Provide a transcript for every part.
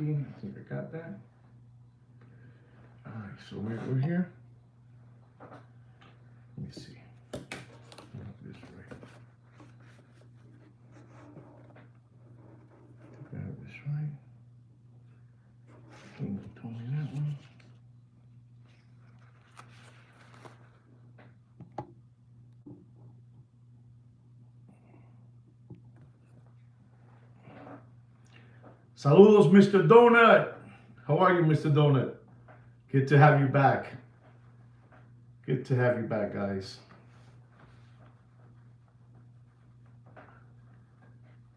key. I think I got that. All right, so we're here. Let me see. This right. I got this right. King told me that one. Saludos, Mr. Donut. How are you, Mr. Donut? Good to have you back. Good to have you back, guys.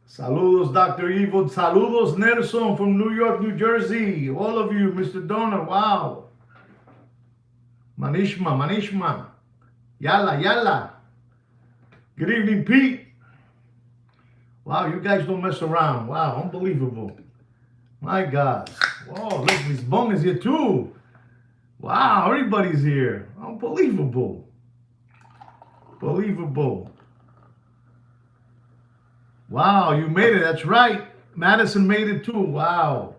Saludos, Dr. Evil. Saludos, Nelson from New York, New Jersey. All of you, Mr. Donut. Wow. Manishma, Manishma. Yalla, yalla. Good evening, Pete. Wow, you guys don't mess around. Wow, unbelievable. My God. Whoa, look, Miss Bong is here too. Wow, everybody's here. Unbelievable. Unbelievable. Wow, you made it. That's right. Madison made it too. Wow.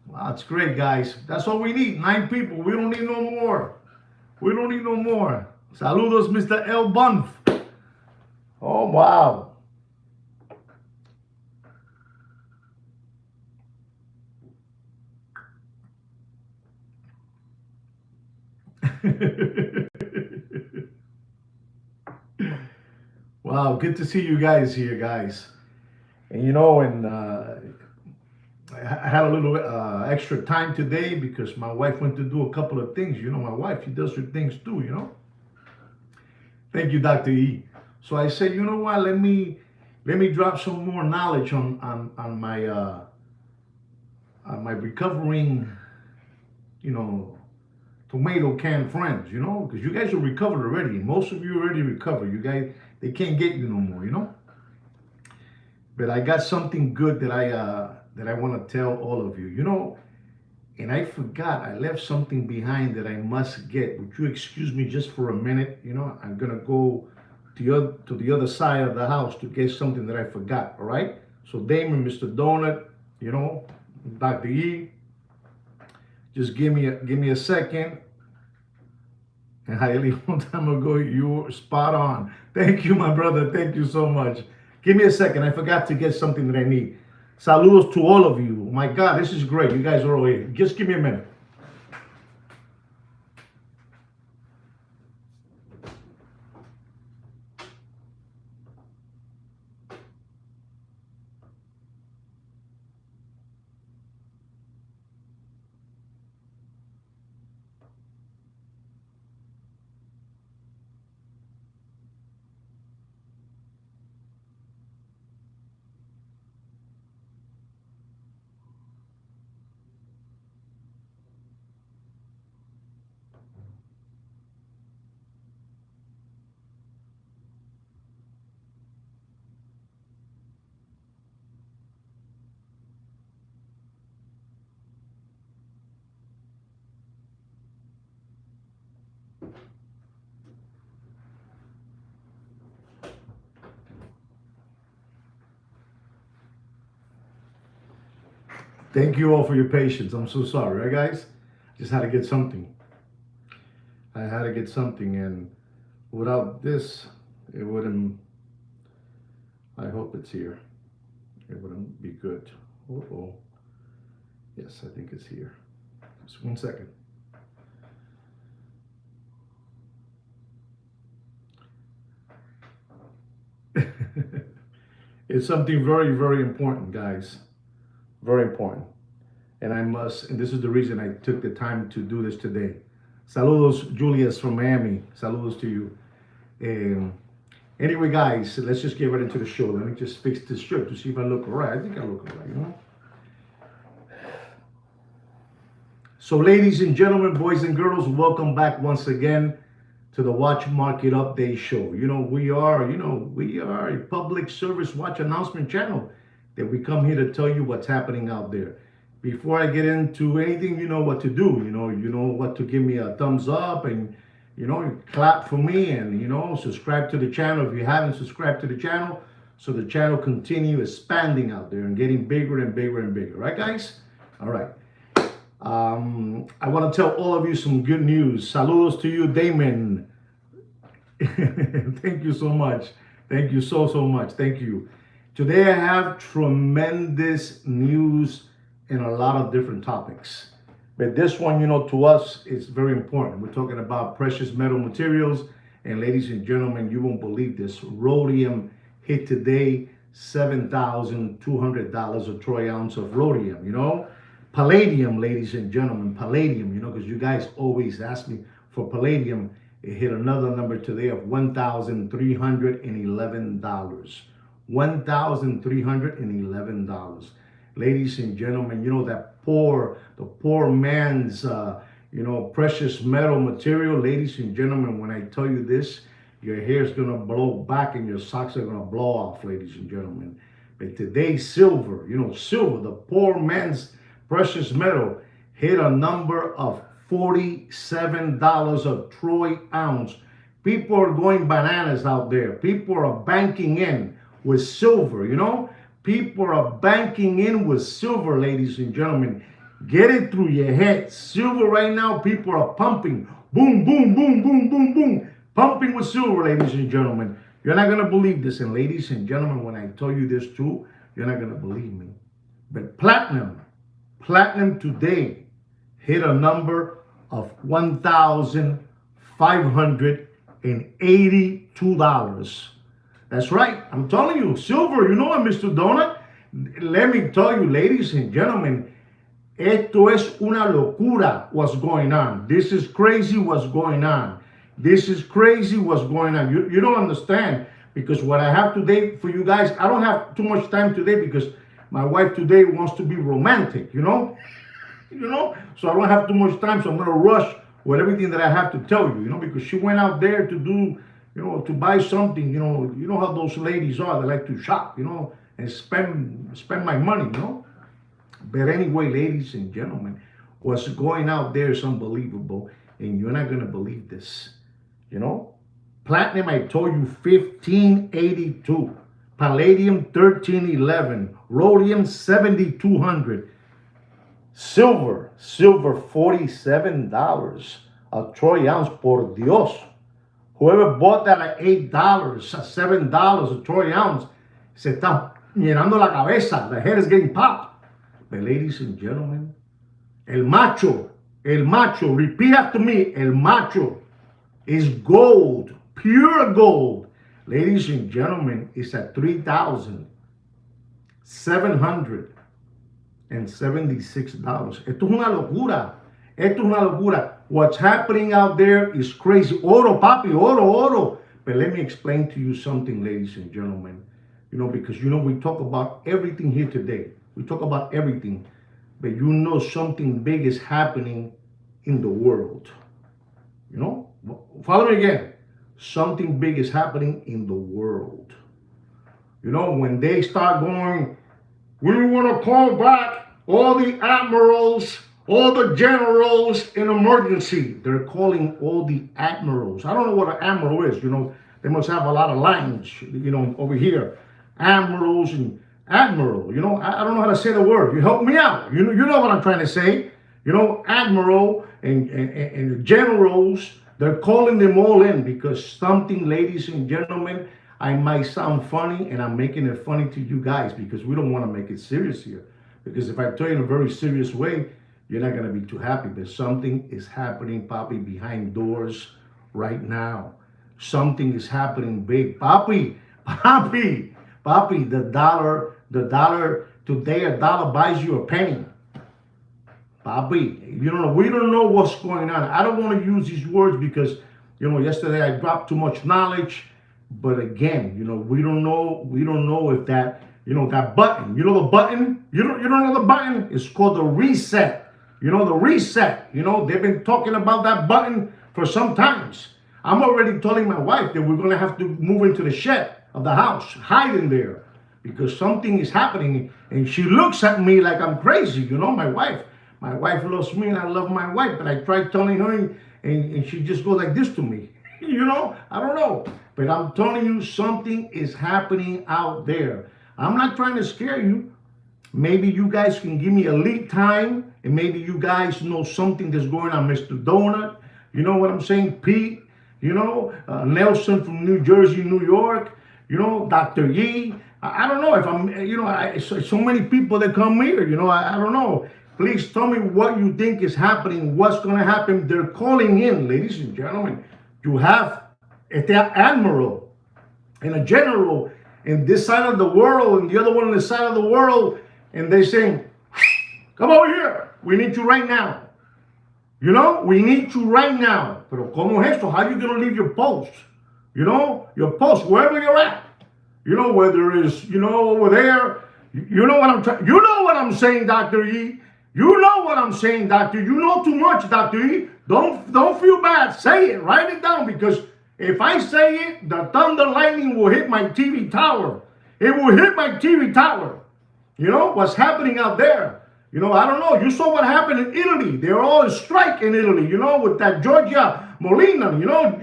Wow, it's great, guys. That's all we need. 9 people. We don't need no more. We don't need no more. Saludos, Mr. El Bunf. Oh, wow. Wow, good to see you guys here, guys. And you know, I had a little extra time today because my wife went to do a couple of things. You know, my wife, she does her things too, you know. Thank you, Dr. E. So I said, you know what, let me drop some more knowledge on my recovering, you know, tomato can friends, you know, because you guys are recovered already. Most of you already recovered. You guys, they can't get you no more, you know. But I got something good that I want to tell all of you, you know. And I forgot, I left something behind that I must get. Would you excuse me just for a minute? You know, I'm gonna go to the other side of the house to get something that I forgot. All right. So Damon, Mr. Donut, you know, Dr. E, just give me a second. And highly one time ago, you were spot on. Thank you, my brother. Thank you so much. Give me a second. I forgot to get something that I need. Saludos to all of you. My God, this is great. You guys are all here. Just give me a minute. Thank you all for your patience. I'm so sorry, right, guys? Just had to get something. I had to get something, and without this, it wouldn't. I hope it's here. It wouldn't be good. Oh. Yes, I think it's here. Just one second. It's something very, very important, guys. Very important. And and this is the reason I took the time to do this today. Saludos, Julius from Miami. Saludos to you. Um, anyway, guys, let's just get right into the show. Let me just fix this shirt to see if I look all right. I think I look all right, you know? So, ladies and gentlemen, boys and girls, welcome back once again to the Watch Market Update Show. We are a public service watch announcement channel that we come here to tell you what's happening out there. Before I get into anything, you know what to do. You know what to give me a thumbs up and, clap for me and, subscribe to the channel if you haven't subscribed to the channel, so the channel continue expanding out there and getting bigger and bigger and bigger. Right, guys? All right. I want to tell all of you some good news. Saludos to you, Damon. Thank you so much. Thank you so much. Thank you. Today I have tremendous news in a lot of different topics. But this one, to us, is very important. We're talking about precious metal materials. And ladies and gentlemen, you won't believe this. Rhodium hit today $7,200 a troy ounce of rhodium. Palladium, ladies and gentlemen, palladium, because you guys always ask me for palladium. It hit another number today of $1,311. $1,311. Ladies and gentlemen, the poor man's, precious metal material. Ladies and gentlemen, when I tell you this, your hair's going to blow back and your socks are going to blow off, ladies and gentlemen. But today, silver, silver, the poor man's precious metal, hit a number of $47 a troy ounce. People are going bananas out there. People are banking in with silver, People are banking in with silver, ladies and gentlemen. Get it through your head. Silver right now, people are pumping. Boom, boom, boom, boom, boom, boom. Pumping with silver, ladies and gentlemen. You're not going to believe this. And ladies and gentlemen, when I tell you this too, you're not going to believe me. But platinum today hit a number of $1,582. That's right. I'm telling you, silver, Mr. Donut. Let me tell you, ladies and gentlemen, esto es una locura what's going on. This is crazy what's going on. This is crazy what's going on. You don't understand, because what I have today for you guys, I don't have too much time today because my wife today wants to be romantic, So I don't have too much time, so I'm going to rush with everything that I have to tell you, because she went out there to do, to buy something, you know how those ladies are. They like to shop, and spend my money, But anyway, ladies and gentlemen, what's going out there is unbelievable, and you're not going to believe this, Platinum, I told you, 1582. Palladium, 1311. Rhodium, 7200. Silver, $47 a troy ounce, por Dios. Whoever bought that at $8, $7 a troy ounce, se está llenando la cabeza. The head is getting popped. But ladies and gentlemen, el macho, repeat after me, el macho is gold, pure gold. Ladies and gentlemen, it's at $3,776. Esto es una locura. What's happening out there is crazy. Oro, papi, oro. But let me explain to you something, ladies and gentlemen. Because we talk about everything here today. We talk about everything. But something big is happening in the world. Follow me again. Something big is happening in the world. When they start going, we want to call back all the admirals, all the generals in emergency. They're calling all the admirals. I don't know what an admiral is. They must have a lot of lines, over here. Admirals and admiral. I don't know how to say the word. You help me out. You know what I'm trying to say. Admiral and generals, they're calling them all in because something, ladies and gentlemen, I might sound funny, and I'm making it funny to you guys because we don't want to make it serious here. Because if I tell you in a very serious way, you're not going to be too happy. But something is happening, Papi, behind doors right now. Something is happening big. Papi, the dollar, today a dollar buys you a penny. Papi, we don't know what's going on. I don't want to use these words because, yesterday I dropped too much knowledge. But again, we don't know if that, that button, the button, you don't know the button? It's called the reset. The reset, they've been talking about that button for some times. I'm already telling my wife that we're going to have to move into the shed of the house, hide in there, because something is happening. And she looks at me like I'm crazy, my wife. My wife loves me and I love my wife, but I try telling her and she just goes like this to me. I don't know. But I'm telling you, something is happening out there. I'm not trying to scare you. Maybe you guys can give me a lead time, and maybe you guys know something that's going on, Mr. Donut. You know what I'm saying? Pete, Nelson from New Jersey, New York, Dr. Yee. I don't know if I'm, so many people that come here, I don't know. Please tell me what you think is happening, what's going to happen. They're calling in, ladies and gentlemen. You have an admiral and a general in this side of the world and the other one on this side of the world, and they're saying, come over here. We need you right now. We need you right now. Pero ¿cómo es esto? How are you going to leave your post? Your post, wherever you're at. Whether it's, over there. You know what I'm trying. You know what I'm saying, Dr. E. You know what I'm saying, Dr. You know too much, Dr. E. Don't feel bad. Say it. Write it down, because if I say it, the thunder lightning will hit my TV tower. It will hit my TV tower. What's happening out there. I don't know. You saw what happened in Italy. They're all in strike in Italy, with that Giorgia Molina,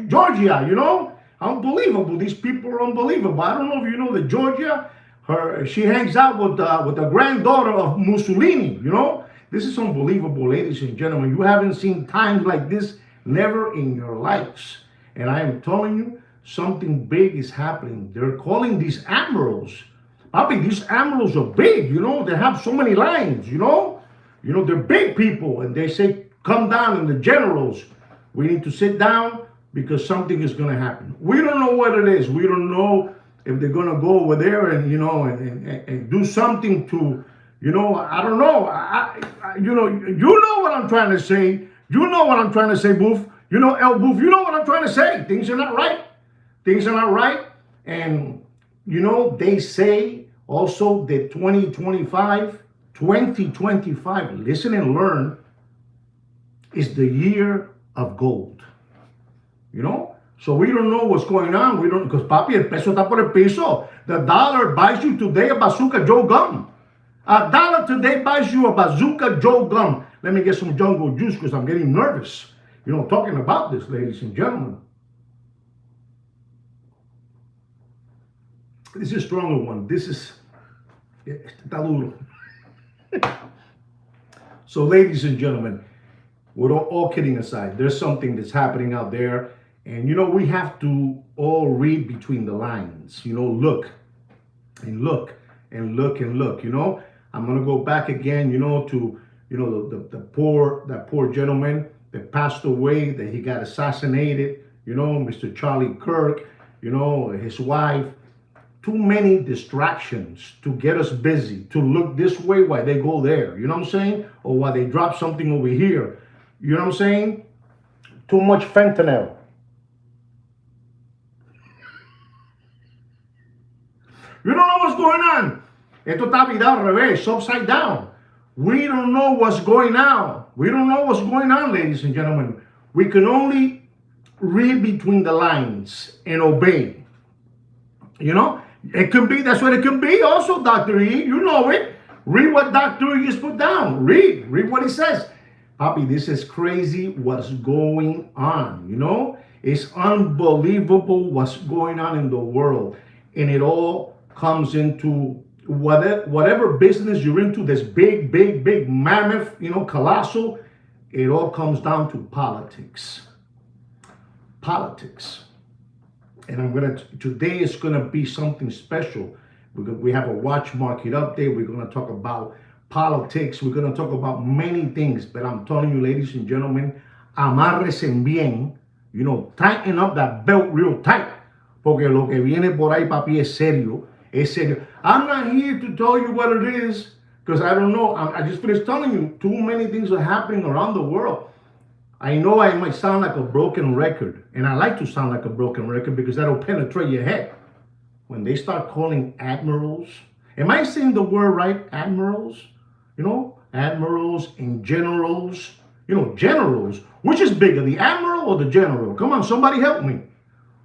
Georgia, Unbelievable. These people are unbelievable. I don't know if you know that Georgia, she hangs out with the granddaughter of Mussolini, This is unbelievable, ladies and gentlemen. You haven't seen times like this, never in your lives. And I am telling you, something big is happening. They're calling these admirals. Papi, these admirals are big, They have so many lines, They're big people. And they say, come down. And the generals, we need to sit down because something is going to happen. We don't know what it is. We don't know if they're going to go over there and, and do something to, I don't know. You know what I'm trying to say. You know what I'm trying to say, Boof. El Boof, you know what I'm trying to say. Things are not right. Things are not right. And, they say also that 2025, listen and learn, is the year of gold. So we don't know what's going on. We don't, because papi, el peso está por el piso. The dollar buys you today a Bazooka Joe gum. A dollar today buys you a Bazooka Joe gum. Let me get some jungle juice because I'm getting nervous. Talking about this, ladies and gentlemen. This is a stronger one. This is, está duro. So, ladies and gentlemen, with all kidding aside, there's something that's happening out there. And, we have to all read between the lines, look and look and look and look, I'm going to go back again, to, that poor gentleman that passed away, that he got assassinated, Mr. Charlie Kirk, his wife. Too many distractions to get us busy, to look this way while they go there, you know what I'm saying? Or while they drop something over here, you know what I'm saying? Too much fentanyl. You don't know what's going on. Esto está virado al revés, upside down. We don't know what's going on. We don't know what's going on, ladies and gentlemen. We can only read between the lines and obey. It can be, that's what it can be also, Dr. E. You know it. Read what Dr. E has put down. Read what he says. Papi, this is crazy what's going on, It's unbelievable what's going on in the world. And it all comes into whatever business you're into, this big mammoth, colossal, it all comes down to politics. And today is gonna be something special. We have a watch market update. We're gonna talk about politics. We're gonna talk about many things. But I'm telling you, ladies and gentlemen, amárresen bien. Tighten up that belt real tight. Porque lo que viene por ahí, papi, es serio. Es serio. I'm not here to tell you what it is, because I don't know. I just finished telling you, too many things are happening around the world. I know I might sound like a broken record, and I like to sound like a broken record because that'll penetrate your head. When they start calling admirals, am I saying the word right? Admirals? Admirals and generals. Generals. Which is bigger, the admiral or the general? Come on, somebody help me.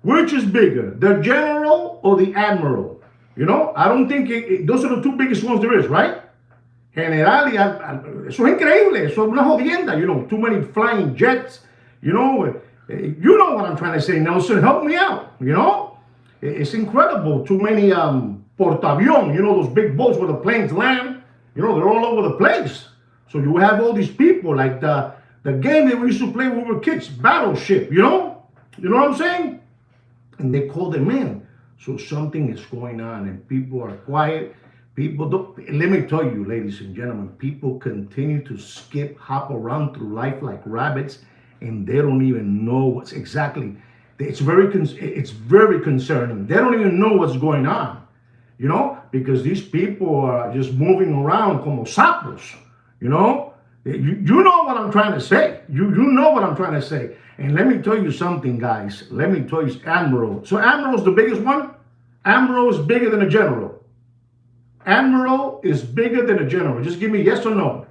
Which is bigger, the general or the admiral? I don't think those are the two biggest ones there is, right? General, eso es increíble, eso es una jodienda, too many flying jets, you know what I'm trying to say, Nelson, help me out, It's incredible, too many portaavión, those big boats where the planes land, You know, they're all over the place. So you have all these people like the game that we used to play when we were kids, Battleship, you know? You know what I'm saying? And they call them in. So something is going on and people are quiet. People don't, let me tell you, ladies and gentlemen, people continue to hop around through life like rabbits, and they don't even know what's exactly. It's very concerning. They don't even know what's going on, you know, because these people are just moving around como sapos, you know. You know what I'm trying to say. You know what I'm trying to say. And let me tell you something, guys. Let me tell you, Admiral. So Admiral's the biggest one. Admiral is bigger than a general. Admiral is bigger than a general. Just give me yes or no.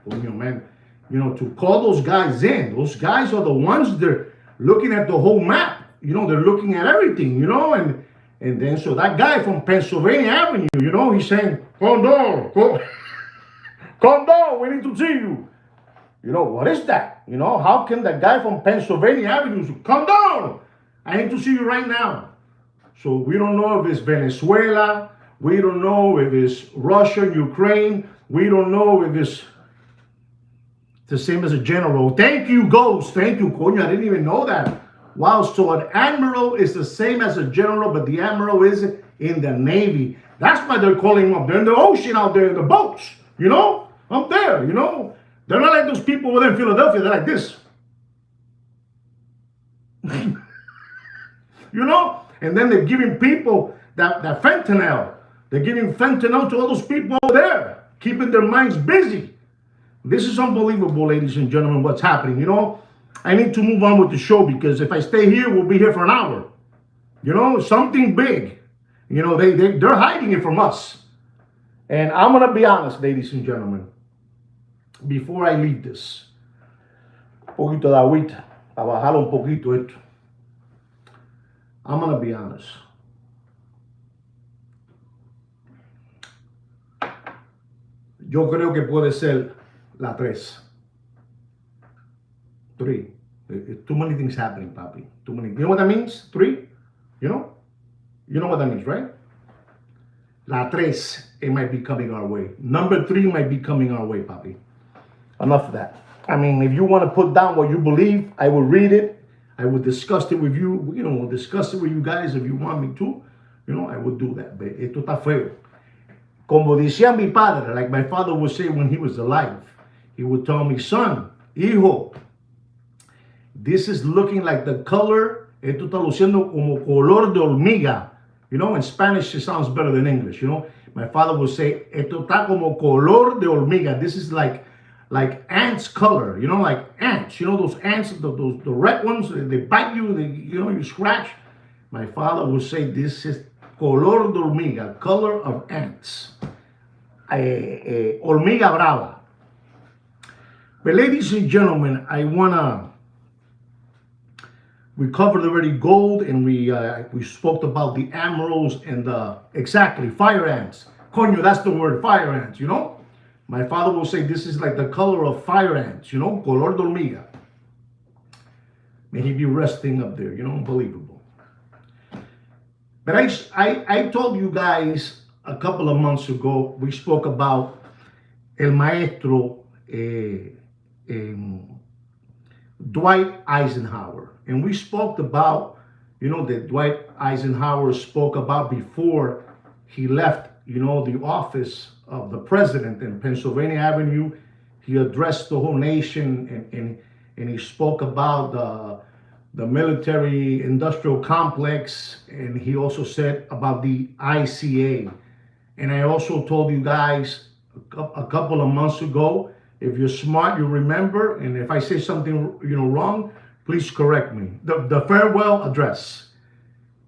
Well, you know, man, you know, to call those guys in, those guys are the ones that are looking at the whole map. You know, they're looking at everything, you know, and then so that guy from Pennsylvania Avenue, you know, he's saying, Condor, Condor, we need to see you. You know, what is that? You know, how can the guy from Pennsylvania Avenue say, Condor, I need to see you right now. So we don't know if it's Venezuela. We don't know if it's Russia, Ukraine. We don't know if it's the same as a general. Thank you, Ghost. Thank you, Coño. I didn't even know that. Wow, so an admiral is the same as a general, but the admiral is in the Navy. That's why they're calling him up. They're in the ocean out there in the boats, you know, up there, you know. They're not like those people over there in Philadelphia. They're like this. You know? And then they're giving people that fentanyl. They're giving fentanyl to all those people over there, keeping their minds busy. This is unbelievable, ladies and gentlemen, what's happening. You know, I need to move on with the show because if I stay here, we'll be here for an hour. You know, something big. You know, they're hiding it from us. And I'm going to be honest, ladies and gentlemen, before I leave this. Un poquito de agüita, a bajar un poquito esto. I'm going to be honest. Yo creo que puede ser la 3. 3. Too many things happening, papi. Too many. You know what that means? 3? You know? You know what that means, right? La 3, it might be coming our way. Number 3 might be coming our way, papi. Enough of that. I mean, if you want to put down what you believe, I will read it. I will discuss it with you. You know, we'll discuss it with you guys if you want me to. You know, I will do that. But esto está feo. Como decía mi padre, like my father would say when he was alive, he would tell me, son, hijo, this is looking like the color, esto está luciendo como color de hormiga. You know, in Spanish it sounds better than English, you know. My father would say, esto está como color de hormiga. This is like ants color, you know, like ants. You know those ants, the red ones, they bite you, you know, you scratch. My father would say, this is color de hormiga, color of ants. Hormiga brava. But ladies and gentlemen, we covered already gold, and we spoke about the admirals and exactly fire ants. Coño, that's the word, fire ants, you know. My father will say this is like the color of fire ants, you know, color de hormiga. May he be resting up there, you know, unbelievable. But I told you guys a couple of months ago, we spoke about El Maestro Dwight Eisenhower. And we spoke about, you know, that Dwight Eisenhower spoke about before he left, you know, the office of the president in Pennsylvania Avenue. He addressed the whole nation and he spoke about the military industrial complex, and he also said about the ICA. And I also told you guys a couple of months ago, if you're smart, you remember, and if I say something, you know, wrong, please correct me. The farewell address.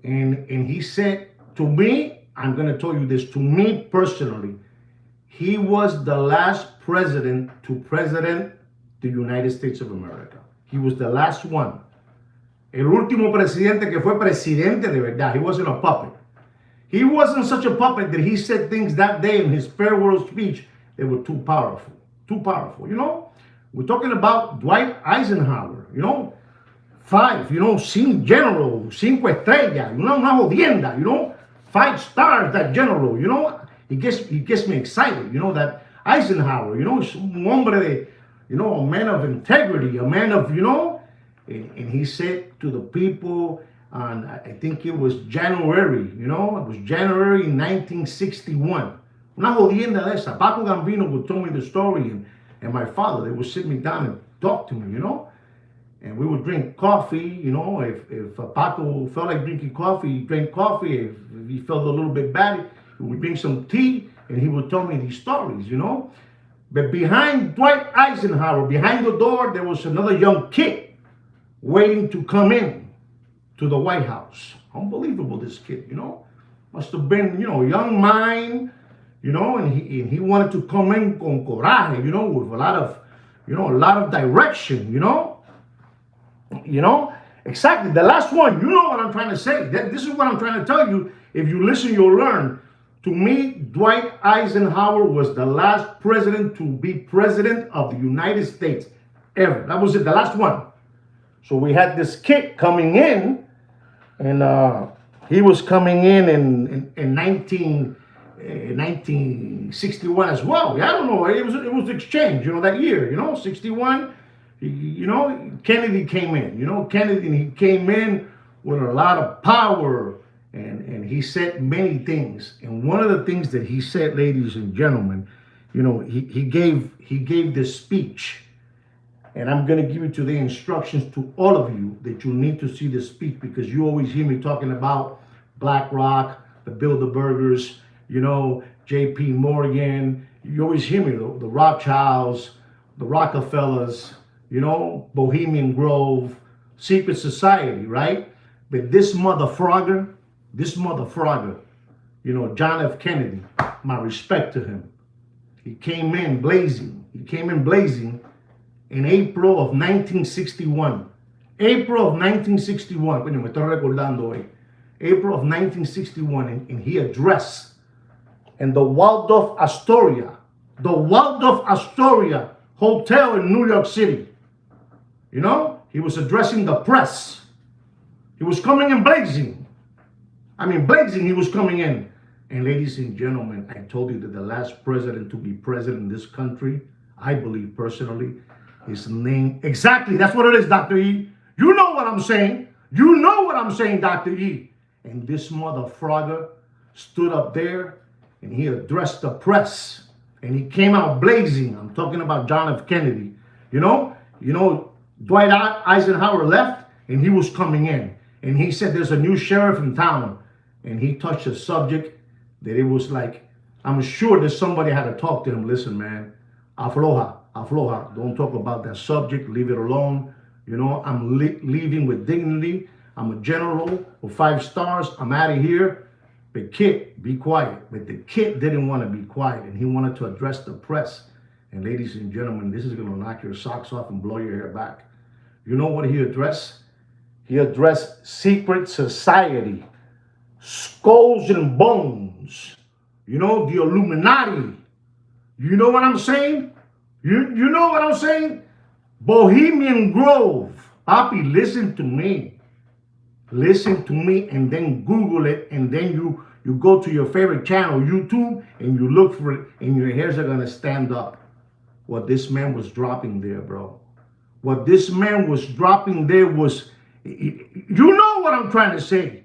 And he said to me, I'm going to tell you this, to me personally, he was the last president to president the United States of America. He was the last one. El último presidente que fue presidente de verdad. He wasn't a puppet. He wasn't such a puppet that he said things that day in his farewell speech that were too powerful. Too powerful, you know? We're talking about Dwight Eisenhower, you know? 5, you know, general, 5 estrellas, you know, una jodienda, you know? 5 stars, that general, you know? He gets me excited, you know, that Eisenhower, un hombre de, a man of integrity, a man of, and he said to the people on, I think it was January, it was January 1961. Una jodienda de esa. Paco Gambino would tell me the story, and my father, they would sit me down and talk to me, and we would drink coffee, if Paco felt like drinking coffee, he drank coffee. If he felt a little bit bad, he would drink some tea, and he would tell me these stories, But behind Dwight Eisenhower, behind the door, there was another young kid waiting to come in to the White House. Unbelievable, this kid, Must have been, young mind, and he wanted to come in con coraje, with a lot of direction, Exactly. The last one, you know what I'm trying to say. This is what I'm trying to tell you. If you listen, you'll learn. To me, Dwight Eisenhower was the last president to be president of the United States ever. That was it, the last one. So we had this kid coming in, and he was coming in 1961 as well. I don't know. It was exchange, that year, 61. Kennedy came in. He came in with a lot of power, and he said many things. And one of the things that he said, ladies and gentlemen, he gave this speech. And I'm going to give you today instructions to all of you that you need to see this speech, because you always hear me talking about BlackRock, the Bilderbergers, J.P. Morgan. You always hear me, the Rothschilds, the Rockefellers, Bohemian Grove, secret society, right? But this motherfrogger, John F. Kennedy, my respect to him. He came in blazing in April of 1961. April of 1961. Bueno, me estoy recordando hoy. April of 1961, and he addressed in the Waldorf Astoria Hotel in New York City. He was addressing the press. He was coming in blazing. He was coming in. And ladies and gentlemen, I told you that the last president to be president in this country, I believe personally, his name, exactly, that's what it is, Dr. E. You know what I'm saying. Dr. E. And this motherfrogger stood up there, and he addressed the press, and he came out blazing. I'm talking about John F. Kennedy. Dwight Eisenhower left, and he was coming in, and he said there's a new sheriff in town, and he touched a subject that it was like, I'm sure that somebody had to talk to him. Listen, man, afloja, don't talk about that subject, leave it alone. I'm leaving with dignity. I'm a general with 5 stars. I'm out of here. But kid, be quiet. But the kid didn't want to be quiet, and he wanted to address the press. And ladies and gentlemen, this is going to knock your socks off and blow your hair back. You know what he addressed? He addressed secret society, skulls and bones, the Illuminati. You know what I'm saying? You know what I'm saying? Bohemian Grove. Papi, listen to me, and then Google it, and then you go to your favorite channel, YouTube, and you look for it, and your hairs are going to stand up. What this man was dropping there, bro. What this man was dropping there was, you know what I'm trying to say.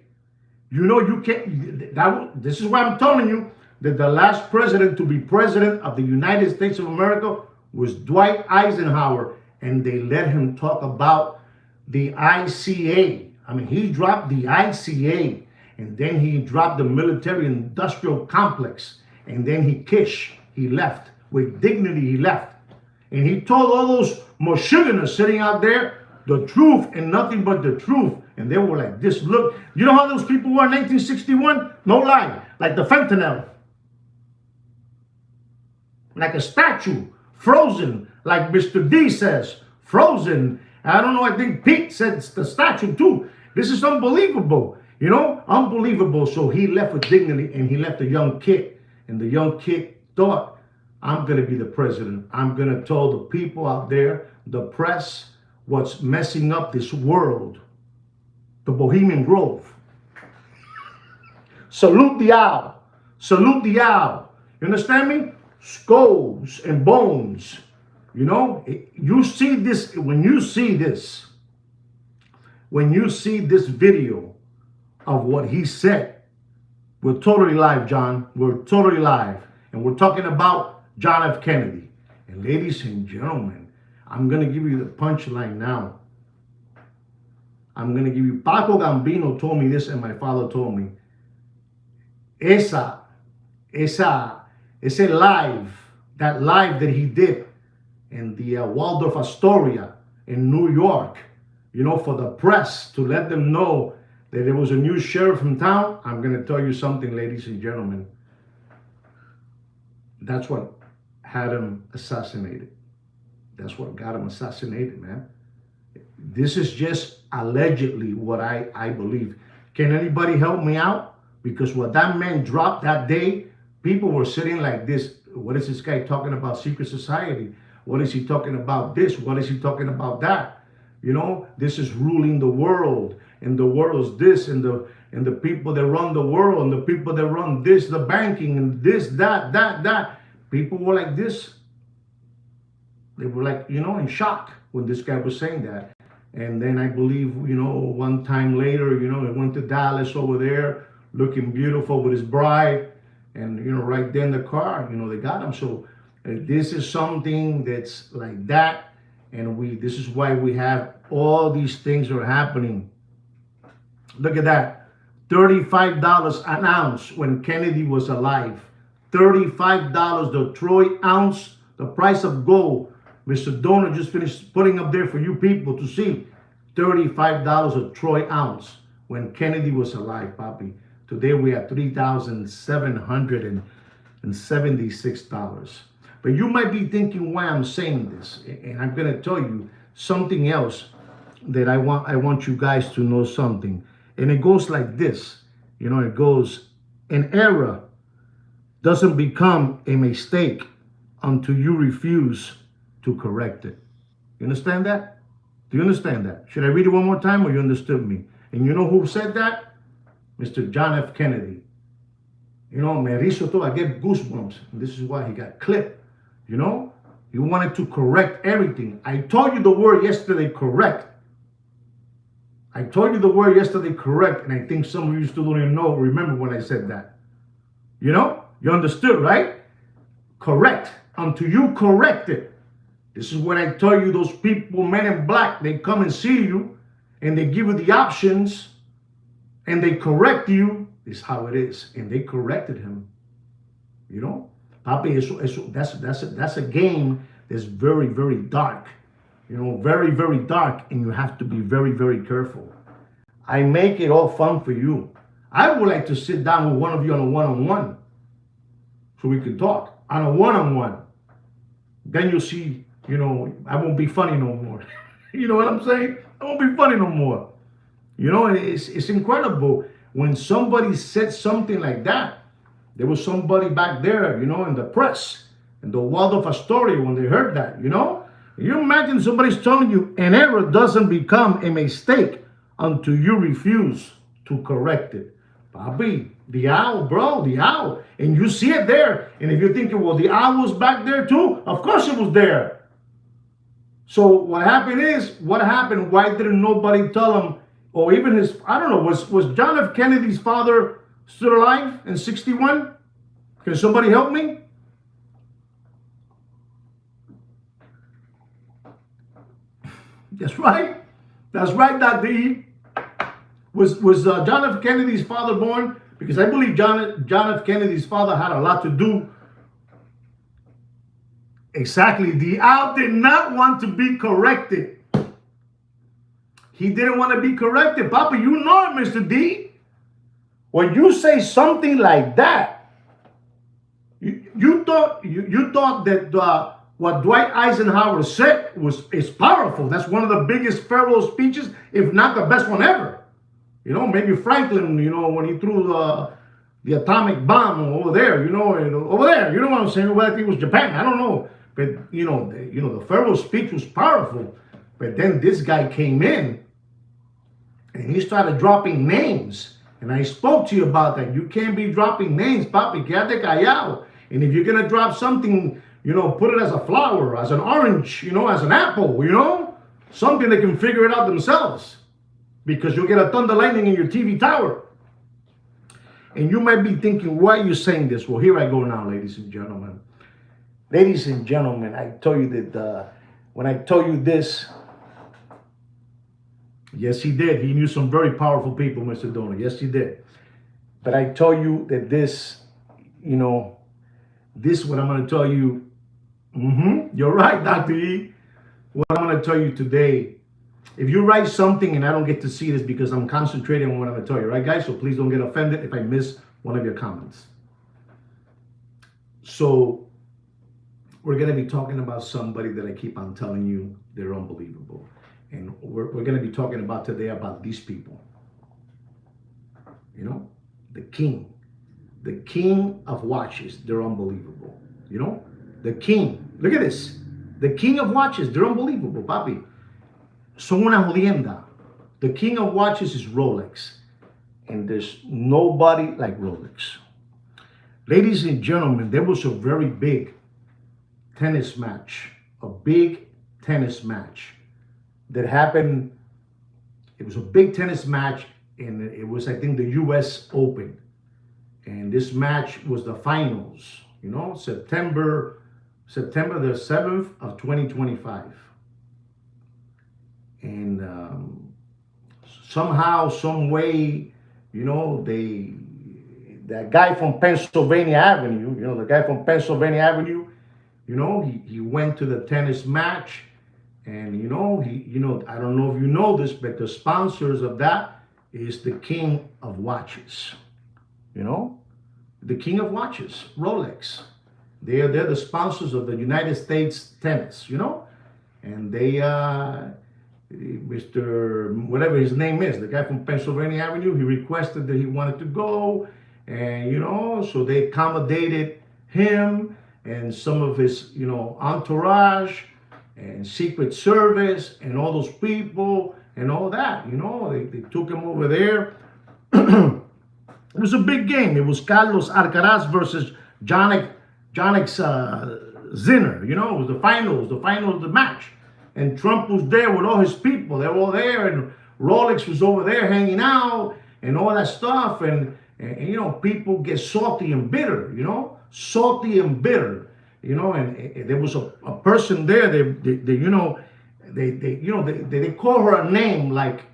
You can't, this is why I'm telling you that the last president to be president of the United States of America was Dwight Eisenhower, and they let him talk about the ICA. He dropped the ICA, and then he dropped the military industrial complex, and then he left. With dignity, he left. And he told all those Moshuganas sitting out there the truth and nothing but the truth. And they were like this. Look, you know how those people were in 1961? No lie. Like the fentanyl. Like a statue. Frozen. Like Mr. D says. Frozen. I don't know. I think Pete said the statue too. This is unbelievable. Unbelievable. So he left with dignity, and he left a young kid. And the young kid thought, I'm going to be the president. I'm going to tell the people out there, the press, what's messing up this world. The Bohemian Grove. Salute the owl. You understand me? skulls and bones. You know, you see this, when you see this video of what he said, we're totally live, John. We're totally live. And we're talking about John F. Kennedy. And ladies and gentlemen, I'm going to give you the punchline now. I'm going to give you, Paco Gambino told me this and my father told me. Ese live, that live that he did in the Waldorf Astoria in New York, you know, for the press to let them know that there was a new sheriff in town. I'm going to tell you something, ladies and gentlemen. That's what had him assassinated. That's what got him assassinated, man. This is just allegedly what I believe. Can anybody help me out? Because what that man dropped that day, people were sitting like this. What is this guy talking about secret society? What is he talking about this? What is he talking about that? You know, this is ruling the world, and the world is this, and the people that run the world, and the people that run this, the banking, and this, that. People were like this. They were like, you know, in shock when this guy was saying that. And then I believe, you know, one time later, you know, he went to Dallas over there, looking beautiful with his bride, and, you know, right there in the car, you know, they got him. So this is something that's like that. And this is why we have all these things are happening. Look at that. $35 an ounce when Kennedy was alive. $35, the troy ounce, the price of gold. Mr. Donor just finished putting up there for you people to see. $35 a troy ounce when Kennedy was alive, Papi. Today we have $3,776. But you might be thinking why I'm saying this. And I'm going to tell you something else that I want you guys to know something. And it goes like this. You know, it goes, an error doesn't become a mistake until you refuse to correct it. You understand that? Do you understand that? Should I read it one more time, or you understood me? And you know who said that? Mr. John F. Kennedy. You know, me riso todo, I get goosebumps. And this is why he got clipped. You know, he wanted to correct everything. I told you the word yesterday, correct. I told you the word yesterday, correct. And I think some of you still don't even know, remember when I said that. You know, you understood, right? Correct. Until you correct it. This is when I tell you those people, men in black, they come and see you and they give you the options and they correct you. This is how it is. And they corrected him. You know? Papi, that's a game that's very, very dark. You know, very, very dark. And you have to be very, very careful. I make it all fun for you. I would like to sit down with one of you on a one-on-one so we can talk. On a one-on-one. Then you'll see, you know, I won't be funny no more. You know what I'm saying? I won't be funny no more. You know, it's incredible when somebody said something like that. There was somebody back there, you know, in the press, in the Waldorf Astoria, when they heard that, you know. You imagine somebody's telling you an error doesn't become a mistake until you refuse to correct it. Papi, the owl, bro, the owl. And you see it there. And if you're thinking, well, the owl was back there too, of course it was there. So what happened is, why didn't nobody tell him, or even his, I don't know, was John F. Kennedy's father still alive in 61? Can somebody help me? That's right. That's right, Dr. E. Was John F. Kennedy's father born? Because I believe John F. Kennedy's father had a lot to do. Exactly. The owl did not want to be corrected. He didn't want to be corrected. Papa, you know it, Mr. D. When you say something like that, you thought that what Dwight Eisenhower said is powerful. That's one of the biggest farewell speeches, if not the best one ever. You know, maybe Franklin, you know, when he threw the atomic bomb over there, you know, over there, you know what I'm saying? Well, I think it was Japan. I don't know. But, you know, the farewell speech was powerful. But then this guy came in and he started dropping names. And I spoke to you about that. You can't be dropping names, papi, quédate callado. And if you're going to drop something, put it as a flower, as an orange, as an apple, something they can figure it out themselves. Because you'll get a thunder lightning in your TV tower. And you might be thinking, why are you saying this? Well, here I go now, ladies and gentlemen. Ladies and gentlemen, I tell you that when I tell you this, yes, he did. He knew some very powerful people, Mr. Donor. Yes, he did. But I tell you that this, this what I'm going to tell you. You're right, Dr. E. What I'm going to tell you today, if you write something and I don't get to see this because I'm concentrating on what I'm going to tell you, right, guys? So please don't get offended if I miss one of your comments. So we're going to be talking about somebody that I keep on telling you they're unbelievable. And we're going to be talking about today about these people. The king of watches, they're unbelievable. The king, look at this. The king of watches, they're unbelievable, papi. Son una jodienda. The king of watches is Rolex. And there's nobody like Rolex. Ladies and gentlemen, there was a very big tennis match. A big tennis match that happened. It was a big tennis match. And it was, I think, the U.S. Open. And this match was the finals. September the 7th of 2025. And somehow, some way, that guy from Pennsylvania Avenue, he went to the tennis match, and I don't know if you know this, but the sponsors of that is the king of watches. The king of watches, Rolex. They're the sponsors of the United States tennis, and they Mr. whatever his name is, the guy from Pennsylvania Avenue, he requested that he wanted to go, and so they accommodated him and some of his entourage and Secret Service and all those people and all that. They took him over there. It was a big game. It was Carlos Alcaraz versus Jannik Sinner. It was the finals of the match. And Trump was there with all his people. They were all there, and Rolex was over there hanging out and all that stuff. And people get salty and bitter, And there was a person there. They call her a name like,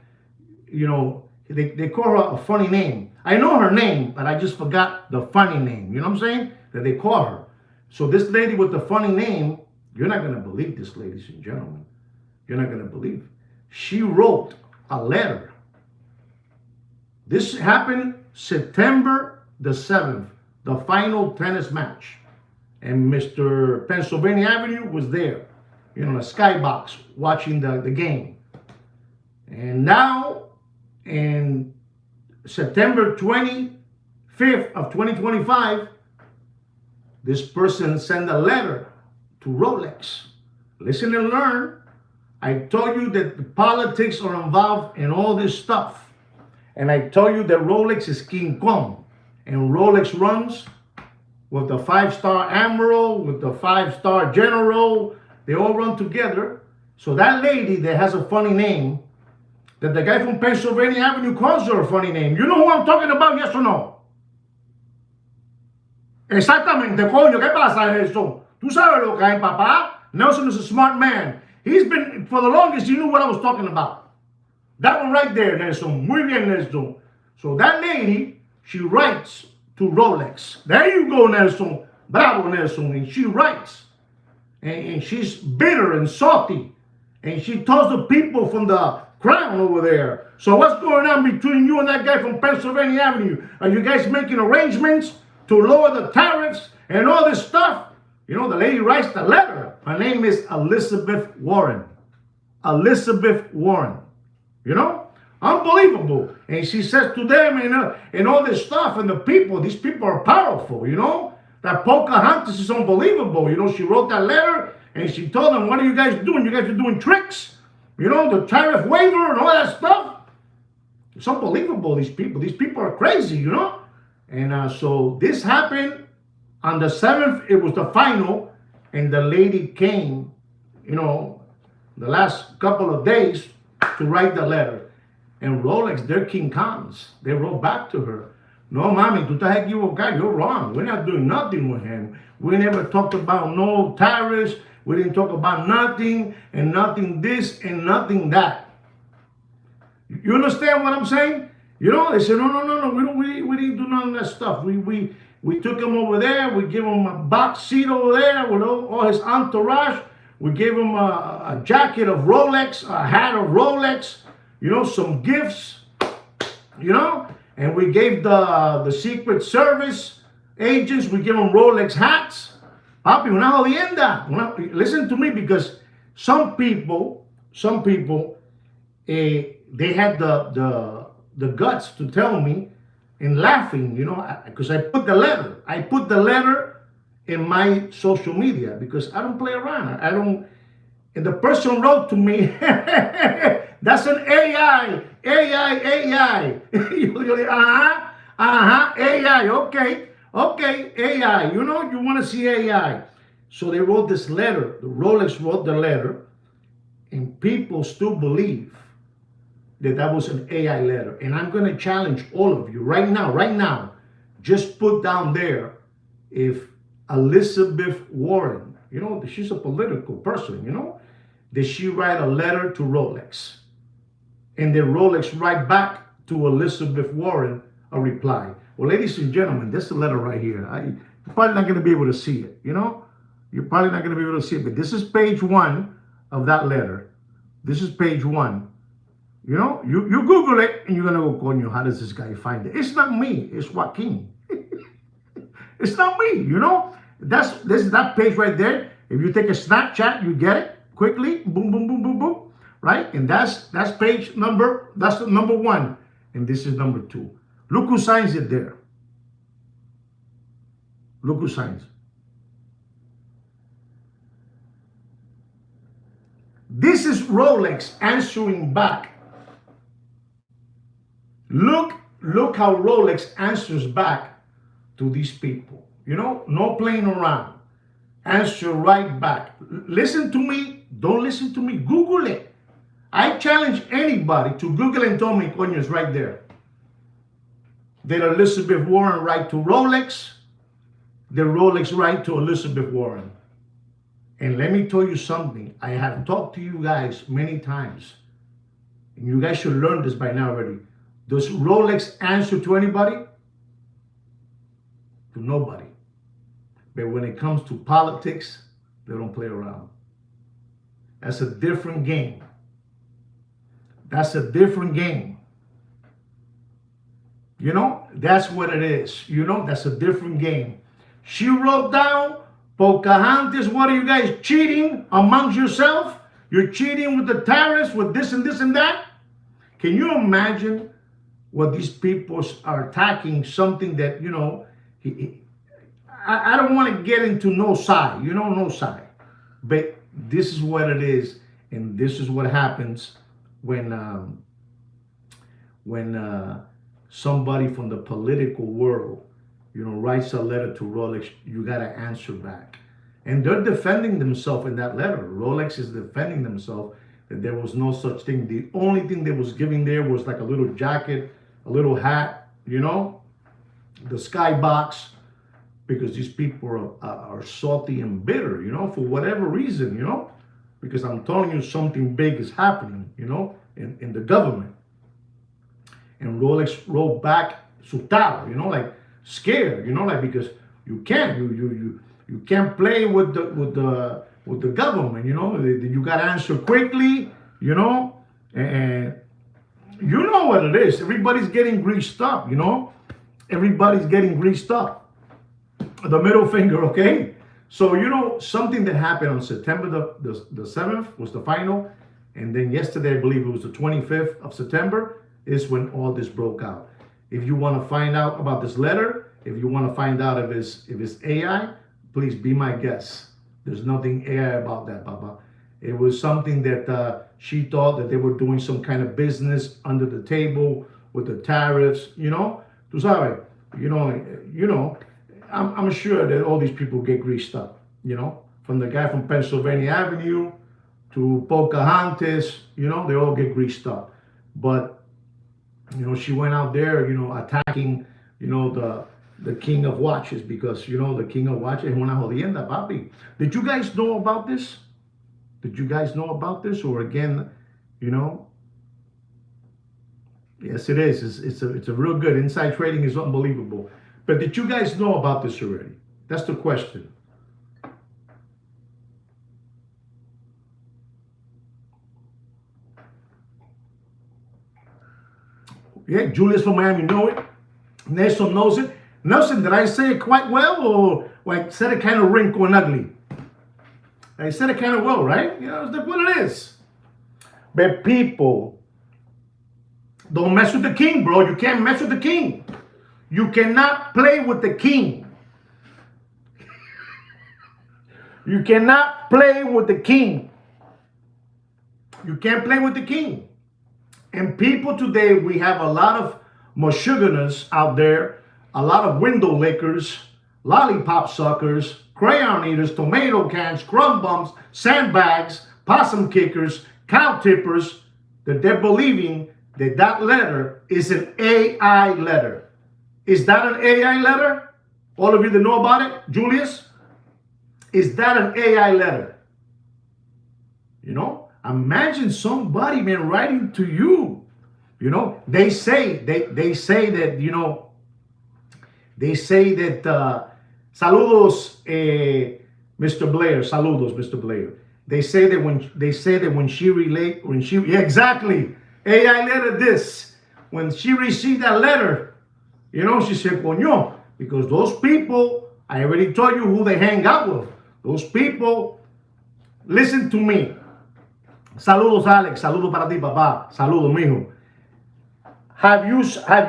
they call her a funny name. I know her name, but I just forgot the funny name. You know what I'm saying? That they call her. So this lady with the funny name, you're not going to believe this, ladies and gentlemen. You're not going to believe. She wrote a letter. This happened September the 7th, the final tennis match. And Mr. Pennsylvania Avenue was there, a skybox watching the game. And now, in September 25th of 2025, this person sent a letter to Rolex. Listen and learn. I told you that the politics are involved in all this stuff. And I told you that Rolex is King Kong. And Rolex runs with the 5-star Admiral, with the 5-star General. They all run together. So that lady that has a funny name, that the guy from Pennsylvania Avenue calls her a funny name. You know who I'm talking about, yes or no? Exactamente, coño, ¿qué pasa, Nelson? Tú sabes lo que hay, papá. Nelson is a smart man. He's been, for the longest, he knew what I was talking about. That one right there, Nelson. Muy bien, Nelson. So that lady, she writes to Rolex. There you go, Nelson. Bravo, Nelson. And she writes. And she's bitter and salty. And she tells the people from the crown over there. So what's going on between you and that guy from Pennsylvania Avenue? Are you guys making arrangements to lower the tariffs and all this stuff? The lady writes the letter. Her name is Elizabeth Warren. Elizabeth Warren. Unbelievable. And she says to them and all this stuff, and these people are powerful, That Pocahontas is unbelievable. She wrote that letter and she told them, what are you guys doing? You guys are doing tricks. The tariff waiver and all that stuff. It's unbelievable, these people. These people are crazy, And so this happened On the 7th, it was the final, and the lady came, the last couple of days to write the letter. And Rolex, they're King Cons. They wrote back to her, no, mami, tú estás equivocada. You're wrong. We're not doing nothing with him. We never talked about no tariffs. We didn't talk about nothing, and nothing this, and nothing that. You understand what I'm saying? They said, no, we didn't do none of that stuff. We took him over there. We gave him a box seat over there with all his entourage. We gave him a jacket of Rolex, a hat of Rolex, some gifts, and we gave the Secret Service agents, we gave them Rolex hats. Papi, una jodienda. Listen to me, because some people, they had the guts to tell me, and laughing, because I put the letter in my social media, because I don't play around. I don't. And the person wrote to me, that's an AI. AI, okay, AI. You want to see AI. So they wrote this letter. The Rolex wrote the letter, and people still believe that was an AI letter. And I'm going to challenge all of you right now, just put down there, if Elizabeth Warren, she's a political person, did she write a letter to Rolex? And then Rolex write back to Elizabeth Warren a reply. Well, ladies and gentlemen, this is the letter right here. You're probably not going to be able to see it, You're probably not going to be able to see it, but this is page 1 of that letter. This is page 1. You Google it, and you're going to go, coño, how does this guy find it? It's not me. It's Joaquin. It's not me, This is that page right there. If you take a Snapchat, you get it quickly. Boom, boom, boom, boom, boom. Right? And that's page number, that's the number 1. And this is number 2. Look who signs it there. Look who signs. This is Rolex answering back. Look how Rolex answers back to these people. No playing around. Answer right back. Listen to me. Don't listen to me. Google it. I challenge anybody to Google and tell me, coño, it's right there. Did Elizabeth Warren write to Rolex? Did Rolex write to Elizabeth Warren? And let me tell you something. I have talked to you guys many times. And you guys should learn this by now already. Does Rolex answer to anybody? To nobody. But when it comes to politics, they don't play around. That's a different game. That's a different game. That's what it is. That's a different game. She wrote down, Pocahontas, what are you guys cheating amongst yourself? You're cheating with the tariffs, with this and this and that. Can you imagine what these people are attacking? Something that, I don't want to get into no side, no side. But this is what it is, and this is what happens when somebody from the political world, writes a letter to Rolex. You got to answer back. And they're defending themselves in that letter. Rolex is defending themselves that there was no such thing. The only thing they was giving there was like a little jacket, a little hat, the skybox, because these people are salty and bitter, for whatever reason, because I'm telling you something big is happening, in the government. And Rolex wrote back, asustado, like scared, because you can't, you can't play with the government, you got to answer quickly, and you know what it is. Everybody's getting greased up, everybody's getting greased up. The middle finger, okay? So, something that happened on September the 7th was the final. And then yesterday, I believe it was the 25th of September, is when all this broke out. If you want to find out about this letter, if you want to find out if it's AI, please be my guest. There's nothing AI about that, Papa. It was something that she thought that they were doing some kind of business under the table with the tariffs, Tú sabes, I'm sure that all these people get greased up, you know, from the guy from Pennsylvania Avenue to Pocahontas, you know, they all get greased up. But, you know, she went out there, you know, attacking, you know, the king of watches, because, you know, the king of watches es una jodienda, papi. Did you guys know about this? Did you guys know about this? Or again, you know, yes, it is. It's a real good. Inside trading is unbelievable. But did you guys know about this already? That's the question. Yeah, Julius from Miami know it. Nelson knows it. Nelson, did I say it quite well, or I said it kind of wrinkle and ugly? I said it kind of well, right? You know, that's what it is. But people, don't mess with the king, bro. You can't mess with the king. You cannot play with the king. You cannot play with the king. You can't play with the king. And people today, we have a lot of mashuganas out there, a lot of window lickers, lollipop suckers, crayon eaters, tomato cans, crumb bums, sandbags, possum kickers, cow tippers, that they're believing that that letter is an AI letter. Is that an AI letter? All of you that know about it, Julius, is that an AI letter? You know, imagine somebody, man, writing to you. You know, they say that, you know, they say that saludos, Mr. Blair, saludos, Mr. Blair. They say that when she yeah, exactly, AI letter this. When she received that letter, you know, she said, coño, because those people, I already told you who they hang out with. Those people, listen to me. Saludos, Alex. Saludos para ti, papá. Saludos, mijo. Have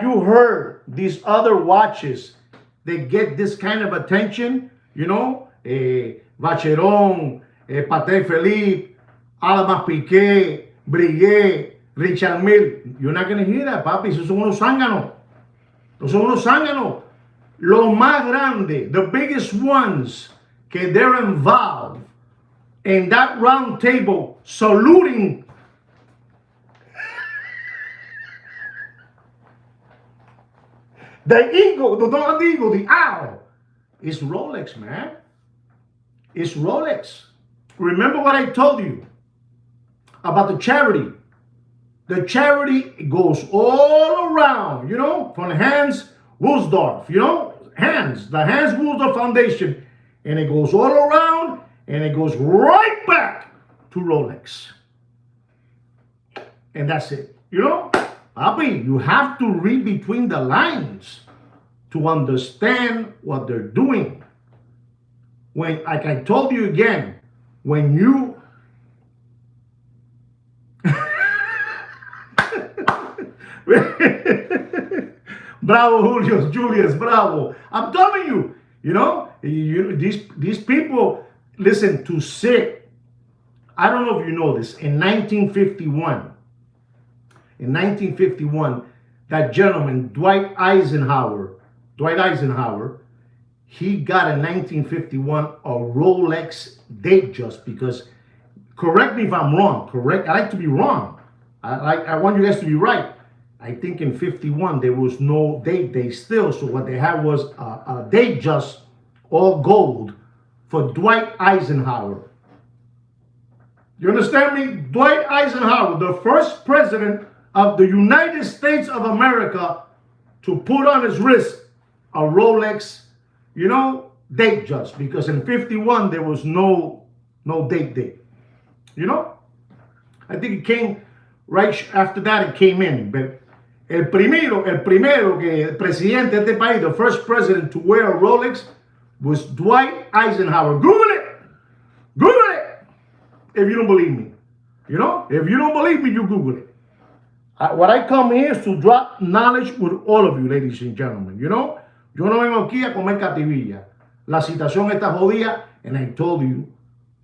you heard these other watches that get this kind of attention? You know, Vacheron, Patek Philippe, Alma Piqué, Breguet, Richard Mille. You're not going to hear that, papi. Esos son unos zánganos. Esos son unos zánganos. Lo más grande, the biggest ones, que they're involved in that round table saluting the eagle, the owl, is Rolex, man. It's Rolex. Remember what I told you about the charity. The charity goes all around, you know, from Hans Wilsdorf, you know, the Hans Wilsdorf Foundation, and it goes all around, and it goes right back to Rolex. And that's it, you know. Papi, you have to read between the lines to understand what they're doing. When, like I told you again, when you bravo, Julius, bravo. I'm telling you, you know, these people, listen, to sit. I don't know if you know this. In 1951, that gentleman, Dwight Eisenhower, he got in 1951 a Rolex Datejust, because, correct me if I'm wrong, correct? I like to be wrong. I want you guys to be right. I think in 51 there was no date still, so what they had was a Datejust, all gold, for Dwight Eisenhower. You understand me? Dwight Eisenhower, the first president of the United States of America to put on his wrist a Rolex, you know, Datejust, because in 51 there was no date. You know? I think it came right after that, it came in. But el primero que presidente de este país, the first president to wear a Rolex, was Dwight Eisenhower. Google it if you don't believe me. You know, if you don't believe me, you Google it. What I come here is to drop knowledge with all of you, ladies and gentlemen. You know, yo no vengo aquí a comer cativilla. La situación está jodida, and I told you,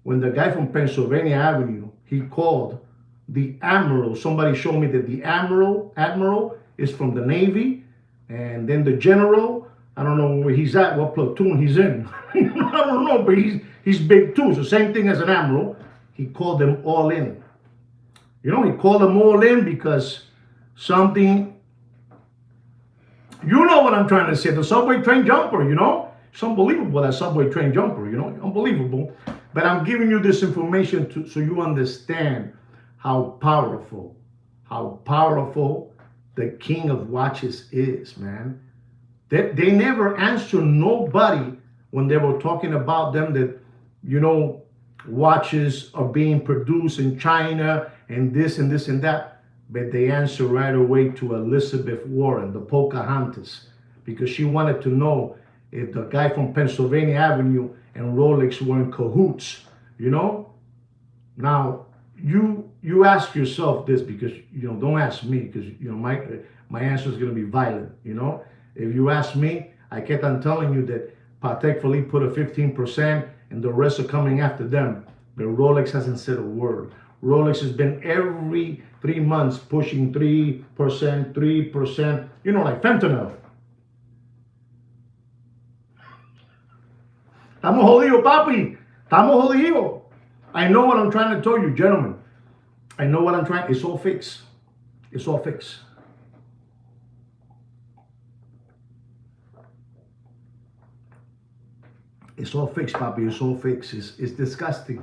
when the guy from Pennsylvania Avenue, he called the admiral. Somebody showed me that the admiral is from the Navy, and then the general I don't know where he's at, what platoon he's in. I don't know, but he's big too. So same thing as an admiral. He called them all in. You know, he called them all in because something, you know what I'm trying to say, the subway train jumper, you know? It's unbelievable, that subway train jumper, you know? Unbelievable. But I'm giving you this information so you understand how powerful the king of watches is, man. They never answer nobody when they were talking about them that, you know, watches are being produced in China and this and this and that. But they answer right away to Elizabeth Warren, the Pocahontas, because she wanted to know if the guy from Pennsylvania Avenue and Rolex were in cahoots, you know? Now, you ask yourself this, because, you know, don't ask me, because, you know, my answer is going to be violent, you know? If you ask me, I kept on telling you that Patek Philippe put a 15% and the rest are coming after them. But Rolex hasn't said a word. Rolex has been every 3 months pushing 3%, 3%, you know, like fentanyl. Estamos jodidos, papi. Estamos jodidos. I know what I'm trying to tell you, gentlemen. I know what I'm trying. It's all fixed. It's all fixed. It's all fixed, papi. It's all fixed. It's disgusting.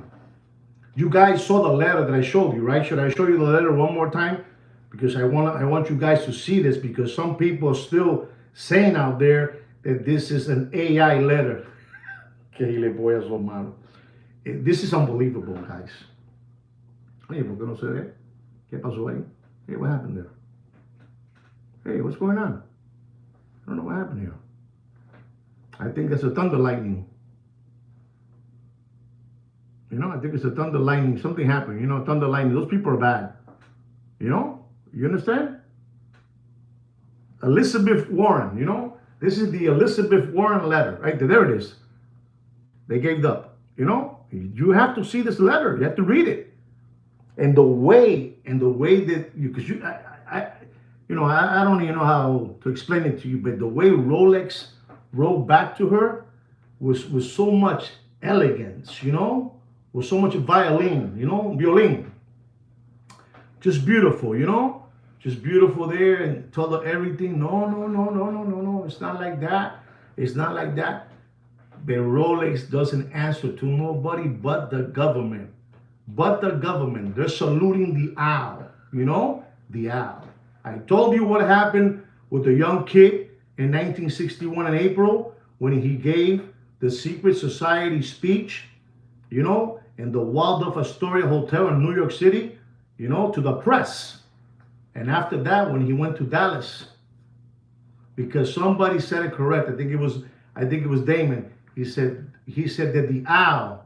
You guys saw the letter that I showed you, right? Should I show you the letter one more time? Because I want you guys to see this, because some people are still saying out there that this is an AI letter. This is unbelievable, guys. Hey, ¿por qué no se ve? ¿Qué pasó ahí? Hey, what happened there? Hey, what's going on? I don't know what happened here. I think it's a thunder lightning. You know, I think it's a thunder lightning. Something happened. You know, thunder lightning. Those people are bad. You know? You understand? Elizabeth Warren, you know? This is the Elizabeth Warren letter, right? There it is. They gave up. You know? You have to see this letter. You have to read it. And the way that you, because I don't even know how to explain it to you, but the way Rolex wrote back to her was so much elegance, you know, with so much violin, you know, violin. Just beautiful, you know, just beautiful there, and told her everything. No, it's not like that. It's not like that. But Rolex doesn't answer to nobody but the government. But the government. They're saluting the owl, you know, the owl. I told you what happened with the young kid in 1961 in April when he gave the secret society speech, you know, in the Waldorf Astoria Hotel in New York City, you know, to the press. And after that, when he went to Dallas, because somebody said it correct, I think it was Damon. He said that the owl,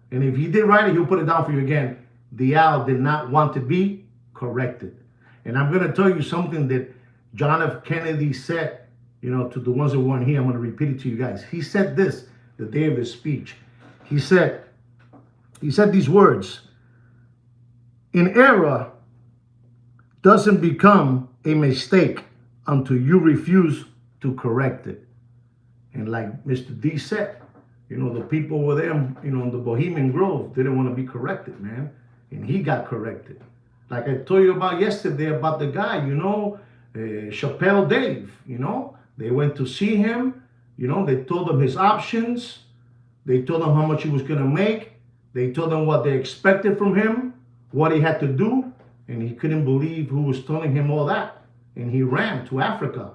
and if he did write it, he'll put it down for you again. The owl did not want to be corrected. And I'm going to tell you something that John F. Kennedy said, you know, to the ones that weren't here. I'm going to repeat it to you guys. He said this the day of his speech. He said these words: an error doesn't become a mistake until you refuse to correct it. And like Mr. D said, you know, the people over there, you know, in the Bohemian Grove didn't want to be corrected, man. And he got corrected. Like I told you about yesterday about the guy, you know, Chappelle Dave, you know. They went to see him, you know, they told him his options. They told him how much he was going to make. They told him what they expected from him, what he had to do. And he couldn't believe who was telling him all that. And he ran to Africa.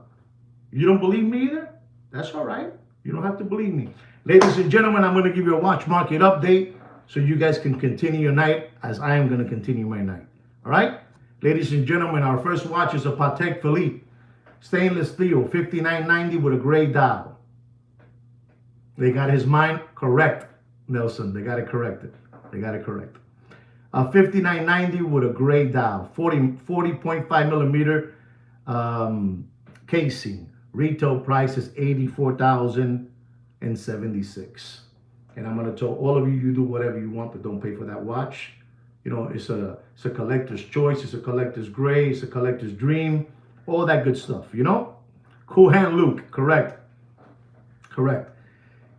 You don't believe me either? That's all right. You don't have to believe me. Ladies and gentlemen, I'm going to give you a watch market update so you guys can continue your night as I am going to continue my night. All right? Ladies and gentlemen, our first watch is a Patek Philippe stainless steel 5990 with a gray dial. They got his mind correct, Nelson. They got it corrected. They got it correct. A 5990 with a gray dial, 40.5 millimeter casing. Retail price is $84,076. And I'm going to tell all of you, you do whatever you want, but don't pay for that watch. You know, it's a collector's choice. It's a collector's gray. It's a collector's dream. All that good stuff, you know? Cool Hand Luke, correct. Correct.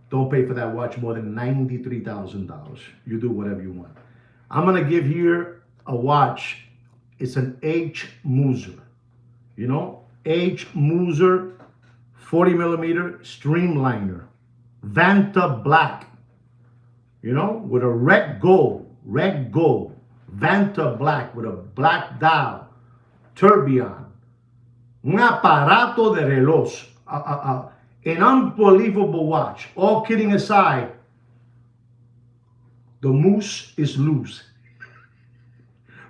Don't pay for that watch more than $93,000. You do whatever you want. I'm going to give here a watch. It's an H. Muser. You know, H. Muser 40 millimeter streamliner. Vanta black. You know, with a red gold. Vanta black with a black dial. Tourbillon. Un aparato de reloj. An unbelievable watch. All kidding aside, the moose is loose.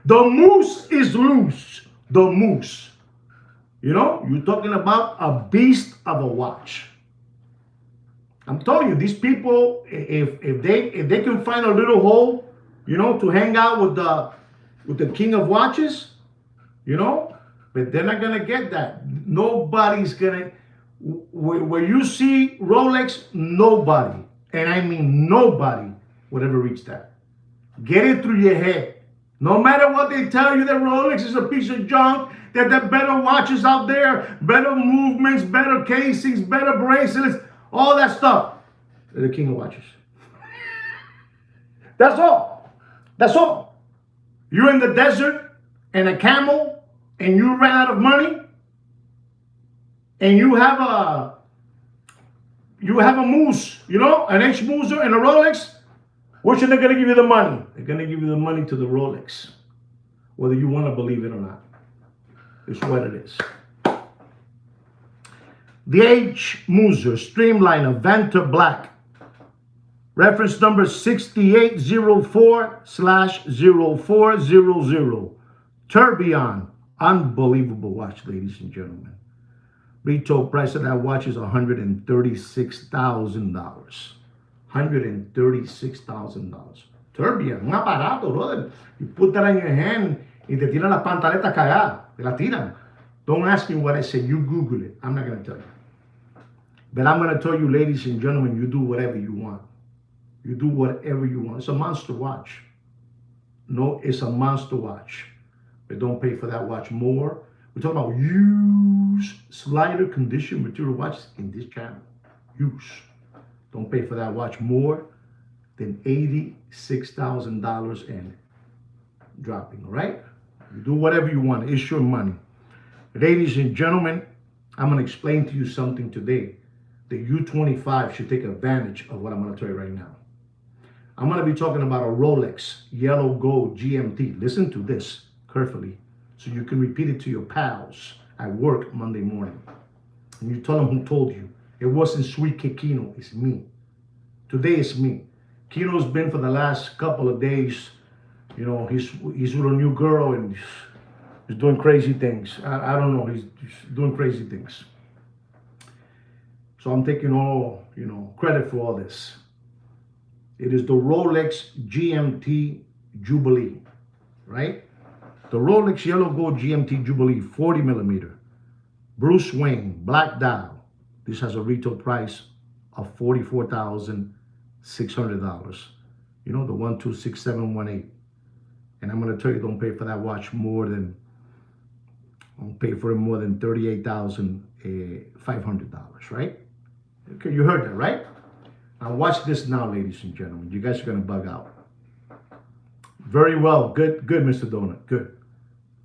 The moose is loose. The moose. You know, you're talking about a beast of a watch. I'm telling you, these people, if they can find a little hole, you know, to hang out with the king of watches, you know, but they're not gonna get that. Nobody's gonna. Where you see Rolex, nobody, and I mean nobody, would ever reach that. Get it through your head. No matter what they tell you that Rolex is a piece of junk, that there are better watches out there, better movements, better casings, better bracelets, all that stuff. They're the king of watches. That's all. That's all. You're in the desert and a camel and you ran out of money and you have a moose, you know, an H Muser and a Rolex. Which are they going to give you the money? They're going to give you the money to the Rolex, whether you want to believe it or not. It's what it is. The H Muser Streamliner Vanta Black. Reference number 6804/0400. Tourbillon. Unbelievable watch, ladies and gentlemen. Retail price of that watch is $136,000. $136,000. Tourbillon, un aparato, brother. You put that in your hand y te tiran las pantaletas cagadas. Te la tiran. Don't ask me what I said. You Google it. I'm not going to tell you. But I'm going to tell you, ladies and gentlemen, you do whatever you want. You do whatever you want. It's a monster watch. No, it's a monster watch. But don't pay for that watch more. We're talking about used slider condition material watches in this channel. Use. Don't pay for that watch more than $86,000 and dropping, all right? You do whatever you want. It's your money. Ladies and gentlemen, I'm going to explain to you something today. The U25 should take advantage of what I'm going to tell you right now. I'm going to be talking about a Rolex yellow gold GMT. Listen to this carefully so you can repeat it to your pals at work Monday morning. And you tell them who told you. It wasn't Sweet Kino, it's me. Today it's me. Kino's been for the last couple of days, you know, he's with a new girl and he's doing crazy things. I don't know, he's doing crazy things. So I'm taking all, you know, credit for all this. It is the Rolex GMT Jubilee, right? The Rolex Yellow Gold GMT Jubilee 40 millimeter. Bruce Wayne, black dial. This has a retail price of $44,600. You know, the 126718. And I'm going to tell you, don't pay for that watch more than, don't pay for it more than $38,500, right? Okay, you heard that, right? Now watch this now, ladies and gentlemen. You guys are going to bug out. Very well. Good, Mr. Donut. Good.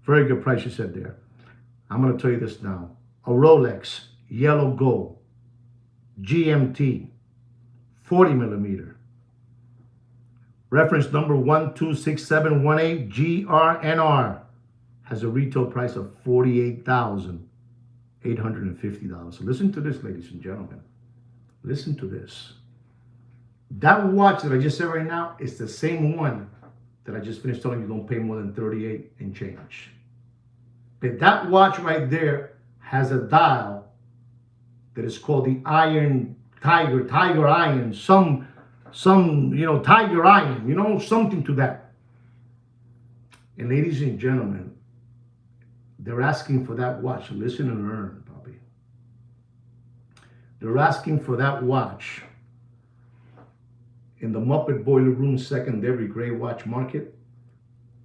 Very good price you said there. I'm going to tell you this now. A Rolex yellow gold GMT 40 millimeter. Reference number 126718 GRNR has a retail price of $48,850. So listen to this, ladies and gentlemen. Listen to this. That watch that I just said right now is the same one that I just finished telling you don't pay more than 38 and change. But that watch right there has a dial that is called the Iron Tiger Iron, some you know, Tiger Iron, you know, something to that. And ladies and gentlemen, they're asking for that watch. Listen and learn, Bobby. They're asking for that watch in the Muppet Boiler Room secondary gray watch market.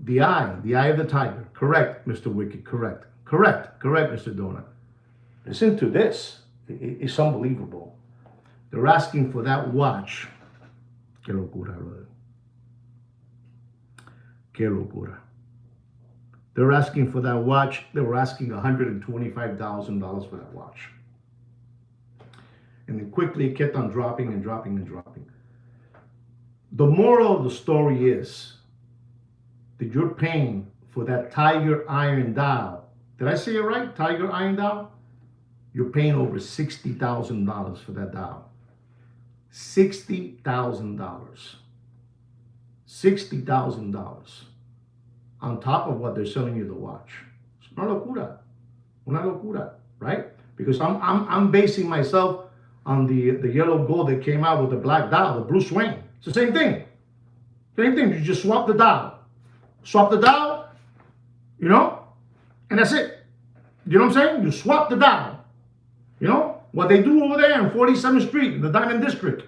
The eye of the tiger. Correct, Mr. Wicked. Correct, Mr. Donut. Listen to this. It's unbelievable. They're asking for that watch. Qué locura, brother. Qué locura. They're asking for that watch. They were asking $125,000 for that watch. And then quickly it kept on dropping and dropping and dropping. The moral of the story is that you're paying for that Tiger Iron dial. Did I say it right? Tiger Iron dial? You're paying over $60,000 for that dial. $60,000. $60,000 on top of what they're selling you the watch. It's una locura. Una locura, right? Because I'm basing myself on the yellow gold that came out with the black dial, the blue swing. It's the same thing. Same thing. You just swap the dial. Swap the dial, you know, and that's it. You know what I'm saying? You swap the dial. You know, what they do over there on 47th Street, in the Diamond District,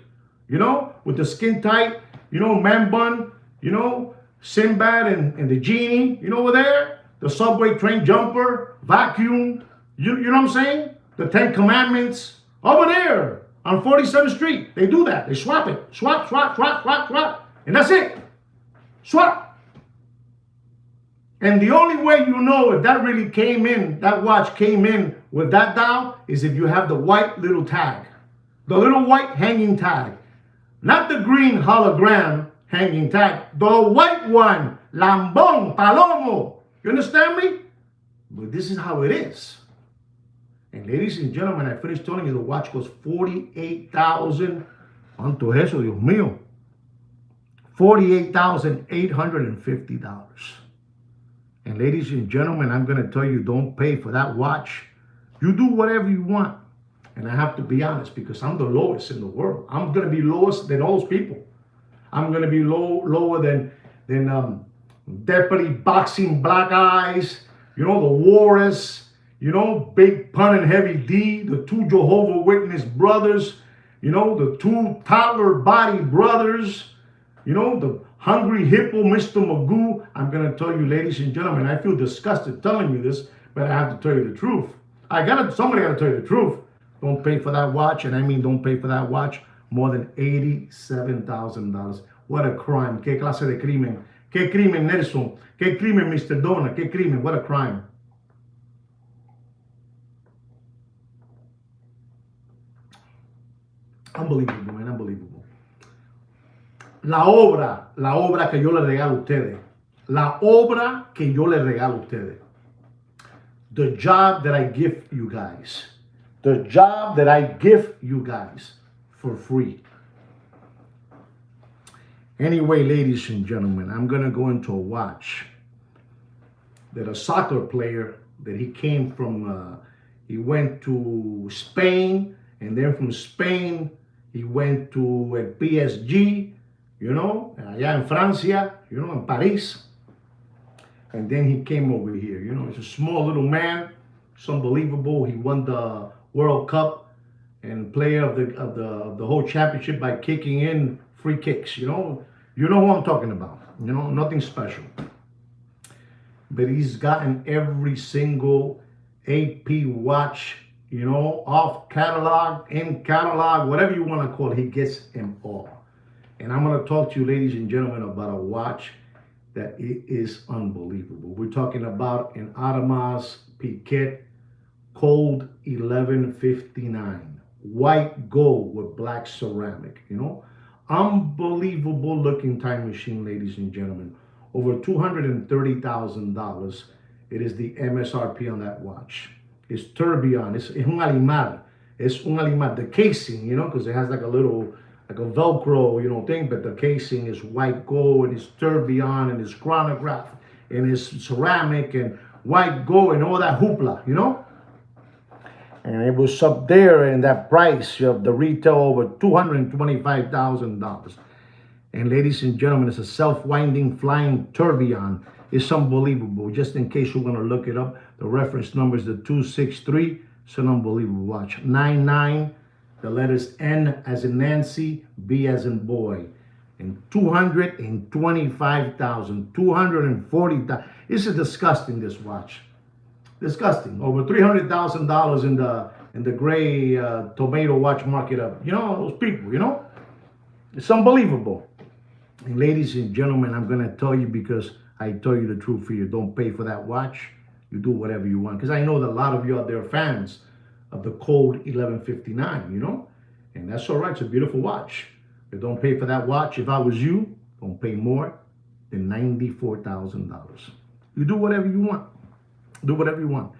you know, with the skin tight, you know, man bun, you know, Sinbad and the genie, you know, over there, the subway train jumper, vacuum, you know what I'm saying? The 10 Commandments, over there on 47th Street, they do that. They swap it. Swap, swap, swap, swap, swap. And that's it. Swap. And the only way you know if that really came in, that watch came in with that dial, is if you have the white little tag. The little white hanging tag. Not the green hologram hanging tag. The white one. Lambón, Palomo. You understand me? But this is how it is. And ladies and gentlemen, I finished telling you the watch costs $48,000. ¿Cuánto es eso, Dios mío? $48,850. And ladies and gentlemen, I'm going to tell you, don't pay for that watch. You do whatever you want. And I have to be honest, because I'm the lowest in the world. I'm going to be lowest than all those people. I'm going to be lower than Deputy Boxing Black Eyes, you know, the Walrus, you know, Big Pun and Heavy D, the two Jehovah Witness brothers, you know, the two toddler body brothers, you know, the Hungry Hippo, Mr. Magoo. I'm going to tell you, ladies and gentlemen, I feel disgusted telling you this, but I have to tell you the truth. Somebody got to tell you the truth. Don't pay for that watch, and I mean don't pay for that watch more than $87,000. What a crime. ¿Qué clase de crimen? ¿Qué crimen, Nelson? ¿Qué crimen, Mr. Dona? ¿Qué crimen? What a crime. Unbelievable, man, unbelievable. La obra que yo le regalo a ustedes. La obra que yo le regalo a ustedes. The job that I give you guys. The job that I give you guys for free. Anyway, ladies and gentlemen, I'm going to go into a watch that a soccer player that he came from, he went to Spain, and then from Spain, he went to PSG, you know, allá en Francia, you know, in Paris. And then he came over here, you know, he's a small little man. It's unbelievable. He won the World Cup and player of the whole championship by kicking in free kicks, you know who I'm talking about, you know, nothing special. But he's gotten every single AP watch, you know, off catalog, in catalog, whatever you want to call it, he gets them all. And I'm going to talk to you, ladies and gentlemen, about a watch that it is unbelievable. We're talking about an Audemars Piguet Cold 1159, white gold with black ceramic, you know. Unbelievable looking time machine, ladies and gentlemen. Over $230,000. It is the MSRP on that watch. It's tourbillon. It's un animal. It's un animal. The casing, you know, because it has like a Velcro, you know, thing, but the casing is white gold, and it's tourbillon, and it's chronograph, and it's ceramic, and white gold, and all that hoopla, you know. And it was up there in that price of the retail over $225,000. And ladies and gentlemen, it's a self-winding flying tourbillon. It's unbelievable. Just in case you want to look it up, the reference number is the 263. It's an unbelievable watch. 99, the letters N as in Nancy, B as in boy. And $225,000, $240,000. This is disgusting, this watch. Disgusting. Over $300,000 in the gray tomato watch market of, those people, It's unbelievable. And ladies and gentlemen, I'm going to tell you, because I tell you the truth for you. Don't pay for that watch. You do whatever you want. Because I know that a lot of you out there are fans of the Code 1159, And that's all right. It's a beautiful watch. But don't pay for that watch. If I was you, don't pay more than $94,000. You do whatever you want. Do whatever you want.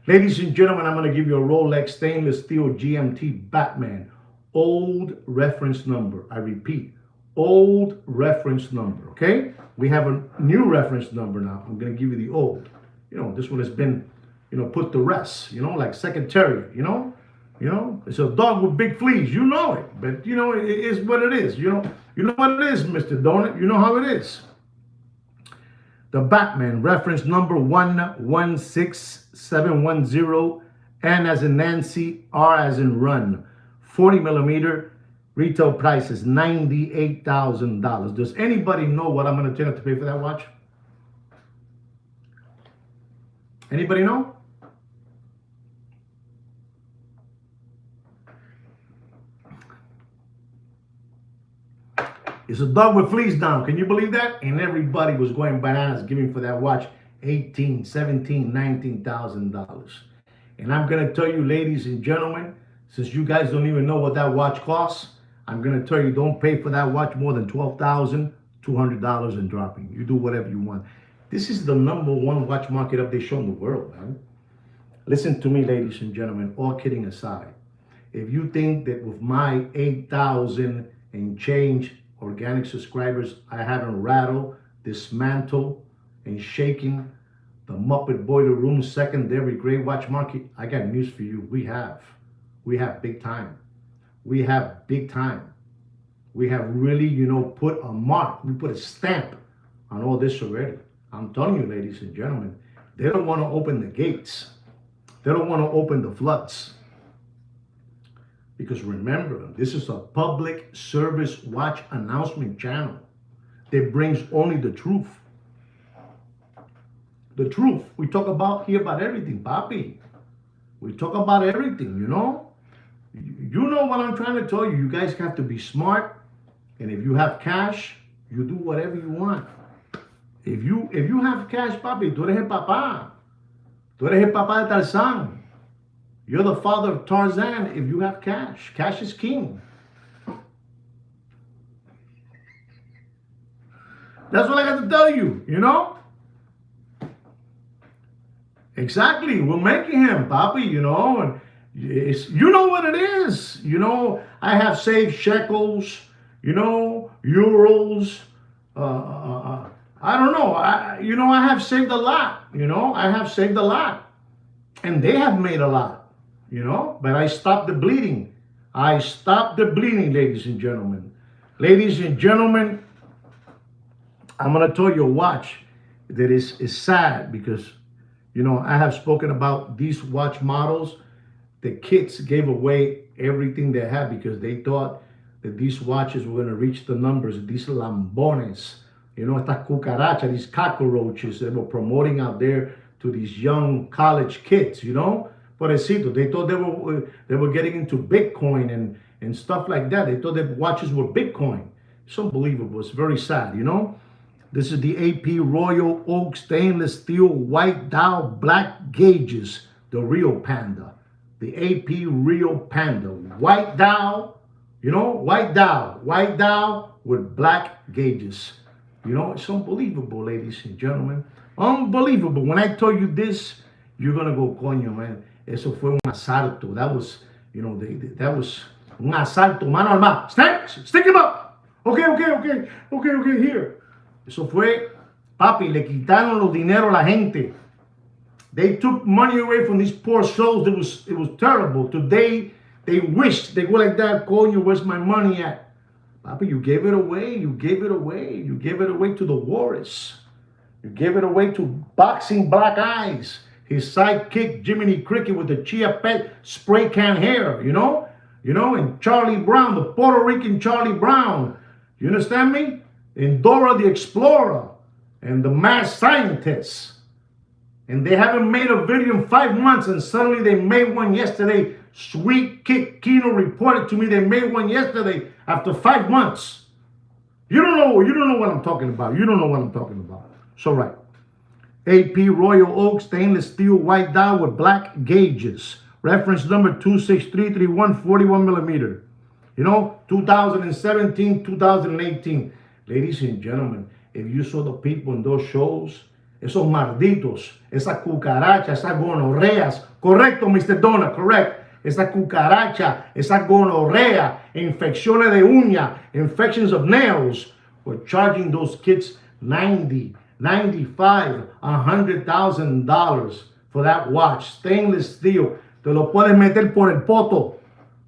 Ladies and gentlemen, I'm going to give you a Rolex stainless steel GMT Batman. Old reference number. I repeat, old reference number. Okay? We have a new reference number now. I'm going to give you the old. This one has been, put to rest. Like Secretariat. It's a dog with big fleas. You know it. But, it is what it is. You know what it is, Mr. Donut. You know how it is. The Batman, reference number 116710, N as in Nancy, R as in run, 40 millimeter, retail price is $98,000. Does anybody know what I'm going to turn out to pay for that watch? Anybody know? It's a dog with fleas down. Can you believe that? And everybody was going bananas giving for that watch $18,000, $17,000, $19,000. And I'm going to tell you, ladies and gentlemen, since you guys don't even know what that watch costs, I'm going to tell you, don't pay for that watch more than $12,200 and dropping. You do whatever you want. This is the #1 watch market update show in the world, man. Listen to me, ladies and gentlemen, all kidding aside. If you think that with my 8,000 and change organic subscribers, I haven't rattled, dismantled, and shaken the Muppet Boiler Room secondary gray watch market, I got news for you. We have big time. We have big time. We have really, put a mark. We put a stamp on all this already. I'm telling you, ladies and gentlemen, they don't want to open the gates. They don't want to open the floods. Because remember, this is a public service watch announcement channel that brings only the truth. The truth. We talk about everything, papi. We talk about everything, You know what I'm trying to tell you. You guys have to be smart. And if you have cash, you do whatever you want. If you have cash, papi, tú eres el papá. Tú eres el papá de Tarzán. You're the father of Tarzan if you have cash. Cash is king. That's what I got to tell you, Exactly. We're making him, papi, and you know what it is. I have saved shekels, euros. I don't know. I have saved a lot, I have saved a lot. And they have made a lot. But I stopped the bleeding. I stopped the bleeding, ladies and gentlemen. Ladies and gentlemen, I'm going to tell you a watch that is sad because, I have spoken about these watch models. The kids gave away everything they had because they thought that these watches were going to reach the numbers, these lambones, estas cucarachas, these cockroaches that were promoting out there to these young college kids, Pobrecito, they thought they were getting into Bitcoin and stuff like that. They thought that watches were Bitcoin. It's unbelievable. It's very sad, This is the AP Royal Oak Stainless Steel White Dial Black Gauges, the real Panda. The AP Real Panda. White dial, white dial with black gauges. It's unbelievable, ladies and gentlemen. Unbelievable. When I tell you this, you're going to go, coño, man. Eso fue un asalto. That was, that was un asalto, mano armada. Stick him up. Okay, here. Eso fue, papi, le quitaron los dinero a la gente. They took money away from these poor souls. It was terrible. Today, they wished, they go like that, coño, where's my money at? Papi, you gave it away. You gave it away. You gave it away to the Warriors. You gave it away to Boxing Black Eyes. His sidekick, Jiminy Cricket, with the Chia Pet spray can hair, and Charlie Brown, the Puerto Rican Charlie Brown. You understand me? And Dora the Explorer and the Mad Scientist. And they haven't made a video in 5 months, and suddenly they made one yesterday. Sweet Kick Kino reported to me they made one yesterday after 5 months. You don't know what I'm talking about. You don't know what I'm talking about. So right. AP Royal Oak stainless steel white dial with black gauges. Reference number 26331, 41 millimeter. You know, 2017, 2018. Ladies and gentlemen, if you saw the people in those shows, esos malditos, esa cucaracha, esas gonorreas, correcto, Mr. Donna, correct. Esa cucaracha, esa gonorrea, infecciones de uña, infections of nails, were charging those kids $90, $95, $100,000 for that watch. Stainless steel. Te lo puedes meter por el poto.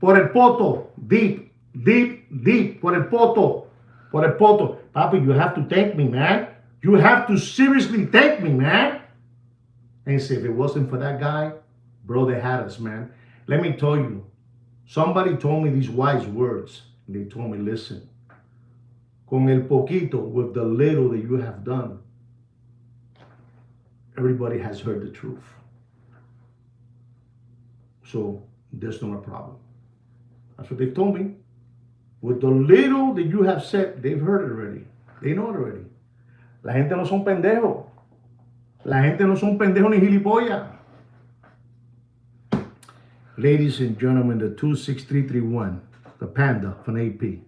Por el poto. Deep, deep, deep. Por el poto. Por el poto. Papi, you have to thank me, man. You have to seriously thank me, man. And say, if it wasn't for that guy, bro, they had us, man. Let me tell you, somebody told me these wise words. And they told me, listen, con el poquito, with the little that you have done, everybody has heard the truth. So there's no problem. That's what they told me. With the little that you have said, they've heard it already. They know it already. La gente no son pendejos. La gente no son pendejos ni gilipollas. Ladies and gentlemen, the 26331, the Panda from AP.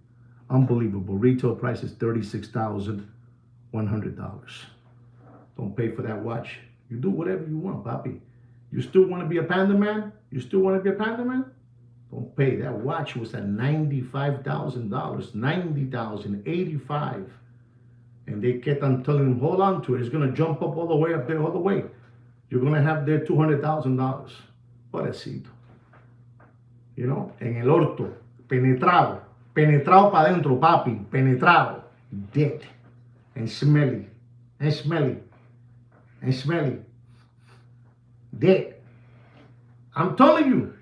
Unbelievable. Retail price is $36,100. Don't pay for that watch. You do whatever you want, papi. You still want to be a Panda man? You still want to be a Panda man? Don't pay. That watch was at $95,000, $90,000, $85,000. And they kept on telling him, hold on to it. It's going to jump up all the way up there, all the way. You're going to have there $200,000. Pobrecito. You know, en el orto, penetrado, penetrado para adentro, papi, penetrado, dead, and smelly, and smelly, and smelly, dead. I'm telling you,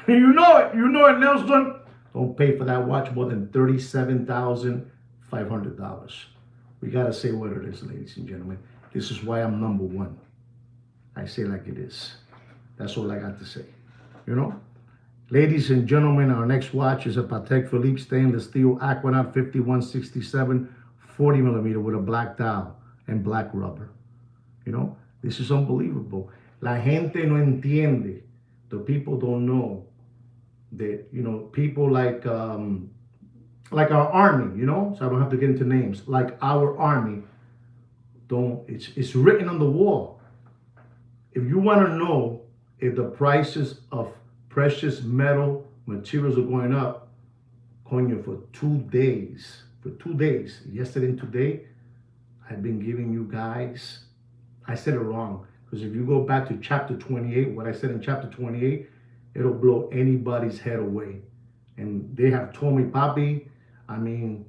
you know it, Nelson. Don't pay for that watch more than $37,500. We gotta say what it is, ladies and gentlemen. This is why I'm number one. I say like it is. That's all I got to say, you know. Ladies and gentlemen, our next watch is a Patek Philippe stainless steel Aquanaut 5167 40 millimeter with a black dial and black rubber. You know, this is unbelievable. La gente no entiende. The people don't know that, you know, people like our army, you know, so I don't have to get into names, like our army, it's written on the wall. If you want to know if the prices of precious metal materials are going up, coño, for 2 days, yesterday and today, I've been giving you guys, I said it wrong, because if you go back to chapter 28, what I said in chapter 28, it'll blow anybody's head away. And they have told me, Papi, I mean,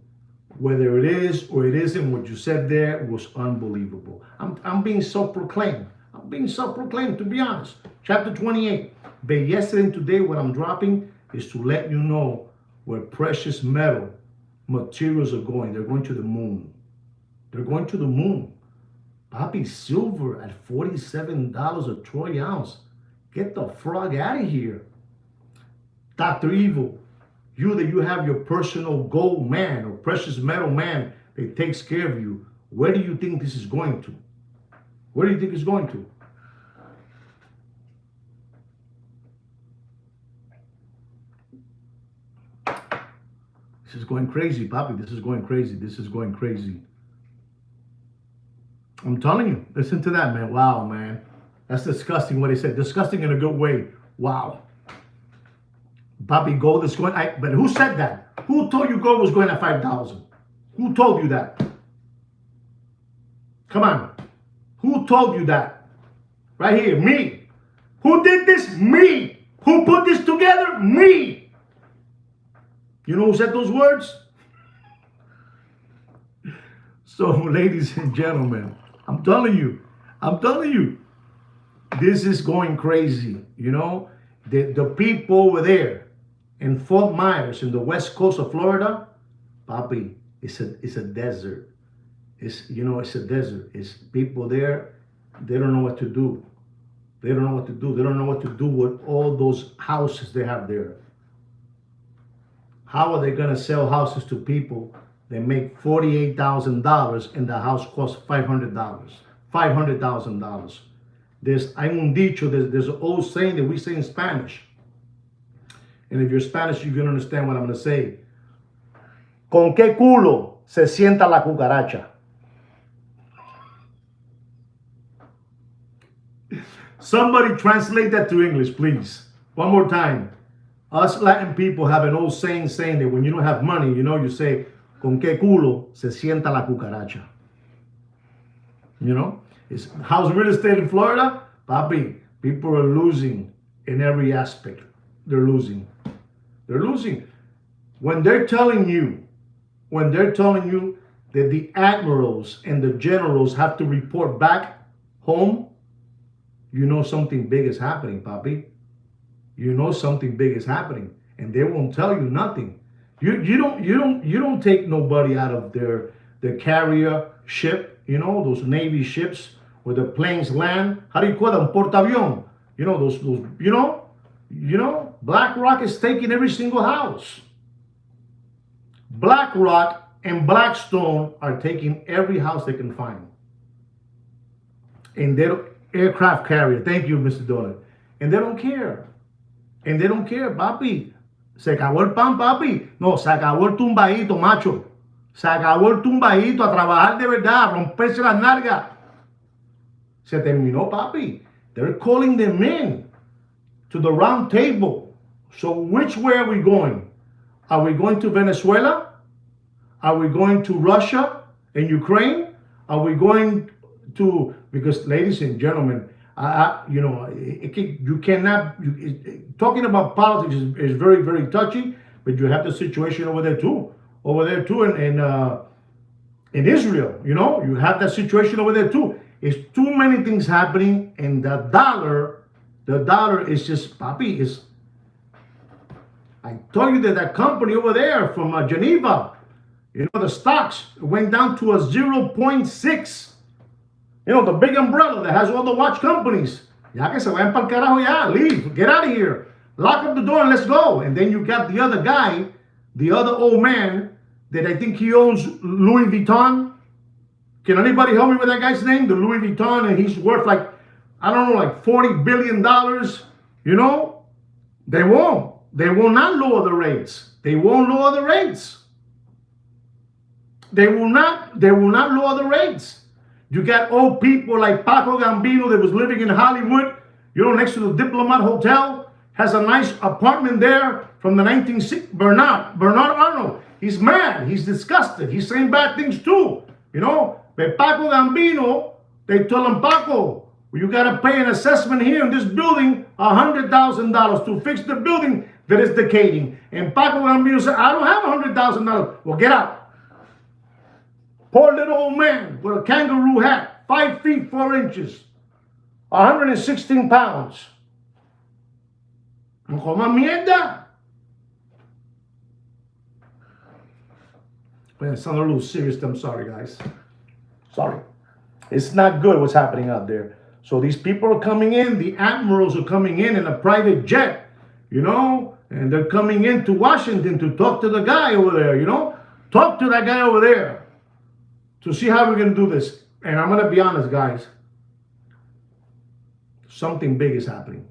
whether it is or it isn't, what you said there was unbelievable. I'm being self-proclaimed. I'm being self-proclaimed, to be honest. Chapter 28. But yesterday and today, what I'm dropping is to let you know where precious metal materials are going. They're going to the moon. They're going to the moon. Papi, silver at $47 a troy ounce. Get the frog out of here. Dr. Evil, you have your personal gold man or precious metal man that takes care of you. Where do you think this is going to? Where do you think it's going to? This is going crazy, Papi. This is going crazy. This is going crazy. I'm telling you. Listen to that, man. Wow, man. That's disgusting what he said. Disgusting in a good way. Wow. Papi, gold is going... but who said that? Who told you gold was going at 5,000? Who told you that? Come on. Who told you that? Right here, me. Who did this? Me. Who put this together? Me. You know who said those words? So, ladies and gentlemen, I'm telling you, this is going crazy. You know, the people over there in Fort Myers, in the west coast of Florida, Papi, it's a desert. It's a desert. It's people there. They don't know what to do. They don't know what to do. They don't know what to do with all those houses they have there. How are they going to sell houses to people that make $48,000 and the house costs $500? $500,000. Hay un dicho, there's an old saying that we say in Spanish. And if you're Spanish, you can understand what I'm going to say. ¿Con qué culo se sienta la cucaracha? Somebody translate that to English, please. One more time. Us Latin people have an old saying that when you don't have money, you say, ¿con qué culo se sienta la cucaracha? How's real estate in Florida? Papi, people are losing in every aspect. They're losing. They're losing. When they're telling you that the admirals and the generals have to report back home, you know something big is happening, papi. You know something big is happening, and they won't tell you nothing. You don't take nobody out of their carrier ship, those Navy ships where the planes land. How do you call them? Portaavión. Those BlackRock is taking every single house. BlackRock and Blackstone are taking every house they can find. And they're aircraft carrier. Thank you, Mr. Donut. And they don't care. And they don't care, papi. Se acabó el pan, papi. No, se acabó el tumbadito, macho. Se acabó el tumbadito, a trabajar de verdad, a romperse las nalgas. Se terminó, papi. They're calling them in to the round table. So which way are we going? Are we going to Venezuela? Are we going to Russia and Ukraine? Are we going to, because ladies and gentlemen, you cannot, talking about politics is very, very touchy, but you have the situation over there too in Israel, you have that situation over there too. It's too many things happening, and the dollar is just, papi, I told you that company over there from Geneva, the stocks went down to a 0.6. The big umbrella that has all the watch companies. Ya que se vayan pa'l carajo ya, leave, get out of here. Lock up the door and let's go. And then you got the other guy, the other old man, that I think he owns Louis Vuitton. Can anybody help me with that guy's name? The Louis Vuitton, and he's worth like $40 billion. They won't. They will not lower the rates. They won't lower the rates. They will not lower the rates. You got old people like Paco Gambino that was living in Hollywood, next to the Diplomat Hotel, has a nice apartment there from the 1960s. Bernard Arnold. He's mad. He's disgusted. He's saying bad things too. But Paco Gambino, they told him, Paco, you got to pay an assessment here in this building, $100,000 to fix the building that is decaying. And Paco Gambino said, I don't have $100,000. Well, get out. Poor little old man with a kangaroo hat, 5 feet 4 inches, 116 pounds. No coma mierda. Man, it sounded a little serious. I'm sorry, guys. Sorry. It's not good what's happening out there. So these people are coming in. The admirals are coming in a private jet, and they're coming into Washington to talk to the guy over there, Talk to that guy over there to see how we're going to do this. And I'm going to be honest, guys. Something big is happening.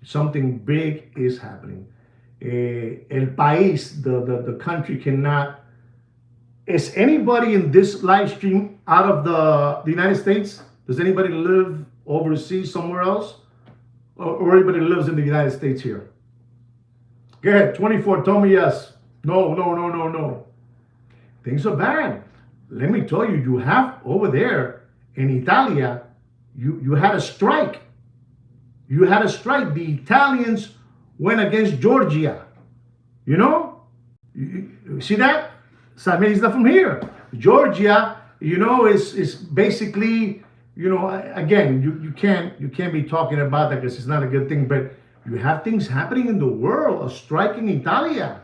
Something big is happening. El país, the country cannot. Is anybody in this live stream out of the United States? Does anybody live overseas somewhere else? Or anybody lives in the United States here? Go ahead, 24, tell me yes. No. Things are bad. Let me tell you, you have over there in Italia, you had a strike. You had a strike. The Italians went against Georgia. You see that? Samir is not from here. Georgia, is basically, again, you can't be talking about that because it's not a good thing, but you have things happening in the world. A strike in Italia.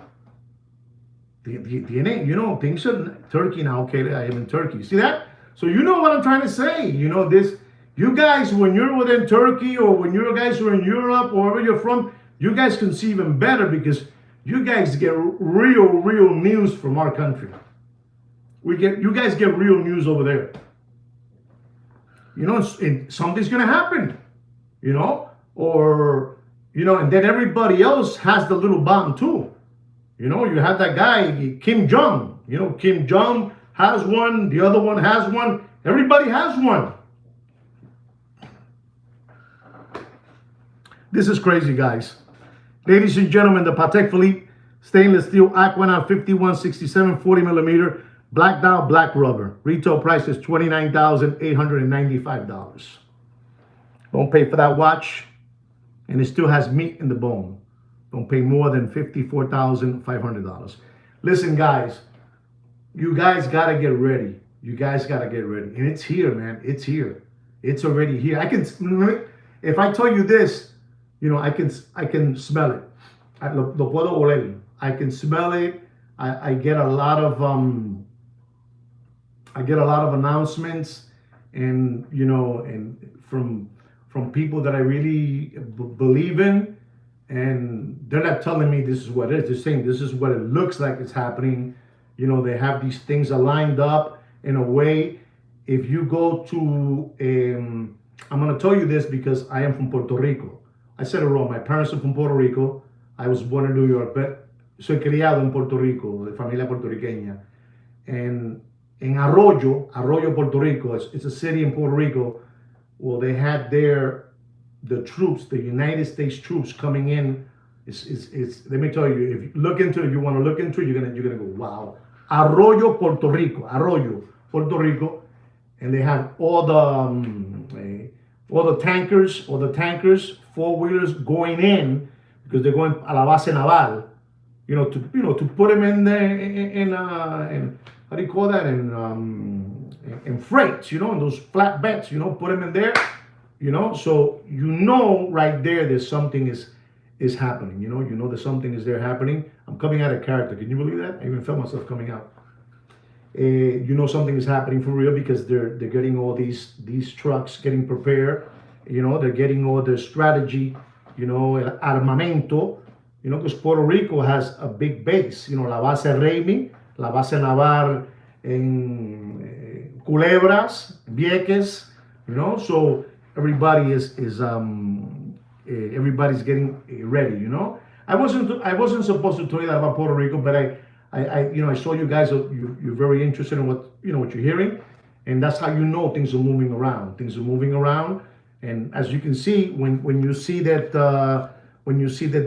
Things are Turkey now. Okay, I am in Turkey. See that? So you know what I'm trying to say. You guys, when you're within Turkey or when you guys are in Europe or wherever you're from, you guys can see even better because you guys get real news from our country. You guys get real news over there. You know, and something's gonna happen. You know, or you know, and then everybody else has the little bomb too. You know, you have that guy Kim Jong. You know, Kim Jong has one. The other one has one. Everybody has one. This is crazy, guys. Ladies and gentlemen, the Patek Philippe stainless steel Aquanaut 5167 40 millimeter black dial, black rubber. Retail price is $29,895. Don't pay for that watch, and it still has meat in the bone. Don't pay more than $54,500. Listen, guys, you guys gotta get ready. You guys gotta get ready, and it's here, man. It's here. It's already here. If I tell you this, you know, I can smell it. Lo puedo oler. I can smell it. I get a lot of announcements, and you know, and from people that I really believe in, and they're not telling me this is what it is. They're saying this is what it looks like it's happening. You know, they have these things aligned up in a way. If you go to, I'm going to tell you this because I am from Puerto Rico. I said it wrong. My parents are from Puerto Rico. I was born in New York, but soy criado en Puerto Rico, de familia puertorriqueña. And in Arroyo, Puerto Rico, it's a city in Puerto Rico. Well, they had the troops, the United States troops coming in. Let me tell you, if you look into it, you want to look into it, you're gonna go, wow. Arroyo, Puerto Rico, and they have all the tankers, four-wheelers going in because they're going a la base naval, to put them in how do you call that, in freights, in those flatbeds, put them in there, so right there there's something is happening, that something is there happening. I'm coming out of character. Can you believe that? I even felt myself coming out. Something is happening for real because they're getting all these trucks getting prepared. They're getting all the strategy, el armamento, because Puerto Rico has a big base, la base Raimi, la base naval en Culebras, Vieques, so everybody everybody's getting ready, I wasn't supposed to tell you that about Puerto Rico, but I saw you guys, you're very interested in what you're hearing, and that's how things are moving around. Things are moving around, and as you can see, when you see that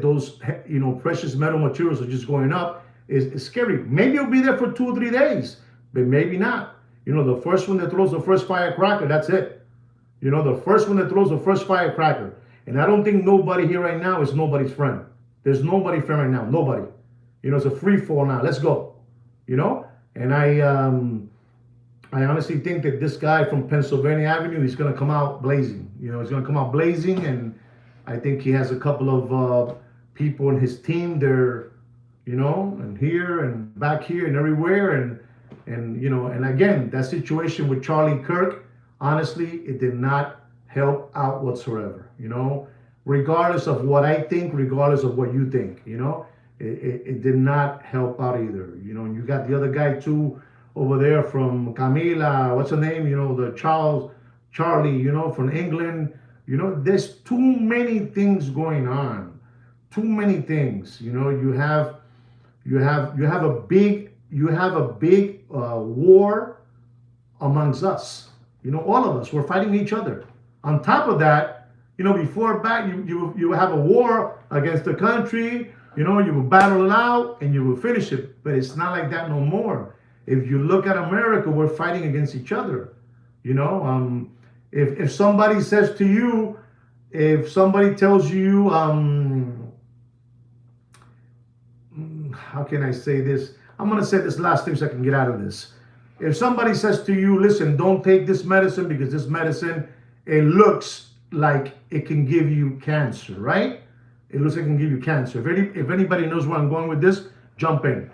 those precious metal materials are just going up, it's scary. Maybe it'll be there for 2 or 3 days, but maybe not. The first one that throws the first firecracker, that's it. The first one that throws the first firecracker, and I don't think nobody here right now is nobody's friend. There's nobody friend right now. Nobody. It's a free fall now. Let's go. And I honestly think that this guy from Pennsylvania Avenue, he's going to come out blazing. He's going to come out blazing, and I think he has a couple of people in his team there, and here and back here and everywhere, and again, that situation with Charlie Kirk, honestly, it did not help out whatsoever. Regardless of what I think, regardless of what you think, it did not help out either. And you got the other guy too over there from Camila, what's her name? The Charlie, from England. There's too many things going on. Too many things. You have a big war amongst us. All of us, we're fighting each other. On top of that, before back, you have a war against the country. You will battle it out and you will finish it. But it's not like that no more. If you look at America, we're fighting against each other. If somebody says to you, if somebody tells you, how can I say this? I'm going to say this last thing so I can get out of this. If somebody says to you, listen, don't take this medicine because this medicine, it looks like it can give you cancer, right? It looks like it can give you cancer. If anybody knows where I'm going with this, jump in.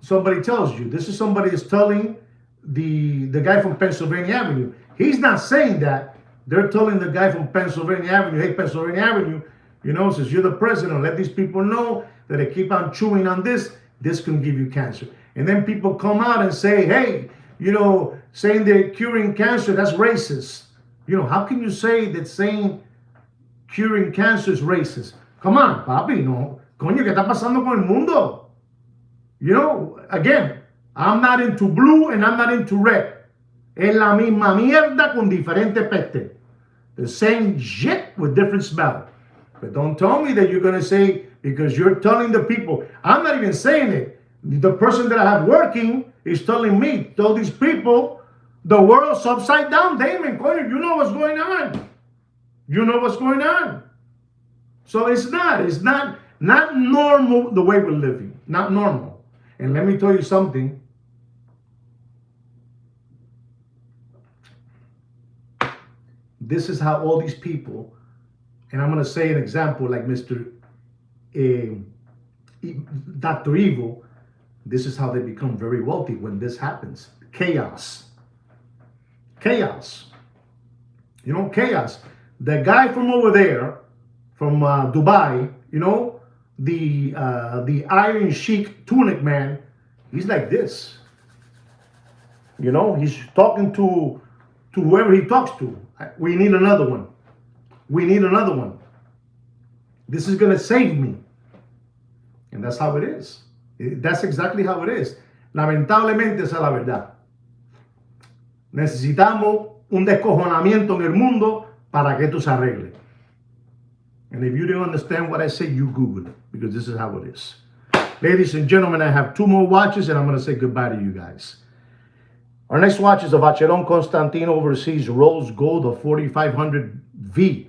Somebody tells you. This is somebody is telling the guy from Pennsylvania Avenue. He's not saying that, They're telling the guy from Pennsylvania Avenue, hey, Pennsylvania Avenue, since you're the president, let these people know that they keep on chewing on this can give you cancer. And then people come out and say, hey, saying they're curing cancer, that's racist. How can you say that saying curing cancer is racist? Come on, papi, no. Coño, ¿qué está pasando con el mundo? Again, I'm not into blue and I'm not into red. Es la misma mierda con diferente peste. The same shit with different smell. But don't tell me that you're going to say, because you're telling the people, I'm not even saying it. The person that I have working is telling me, tell these people, the world's upside down. Damon, you know what's going on. You know what's going on. So it's not normal the way we're living. Not normal. And let me tell you something. This is how all these people, and I'm going to say an example like Mr. Dr. Evil, this is how they become very wealthy when this happens. Chaos. Chaos. Chaos. The guy from over there, from Dubai, the Iron Sheik tunic man, he's like this. He's talking to whoever he talks to. We need another one. We need another one. This is going to save me. And that's how it is. That's exactly how it is. Lamentablemente esa es la verdad. Necesitamos un descojonamiento en el mundo para que esto se arregle. And if you don't understand what I say, you Google it, because this is how it is. Ladies and gentlemen, I have 2 more watches and I'm going to say goodbye to you guys. Our next watch is a Vacheron Constantine Overseas Rose Gold of 4500V.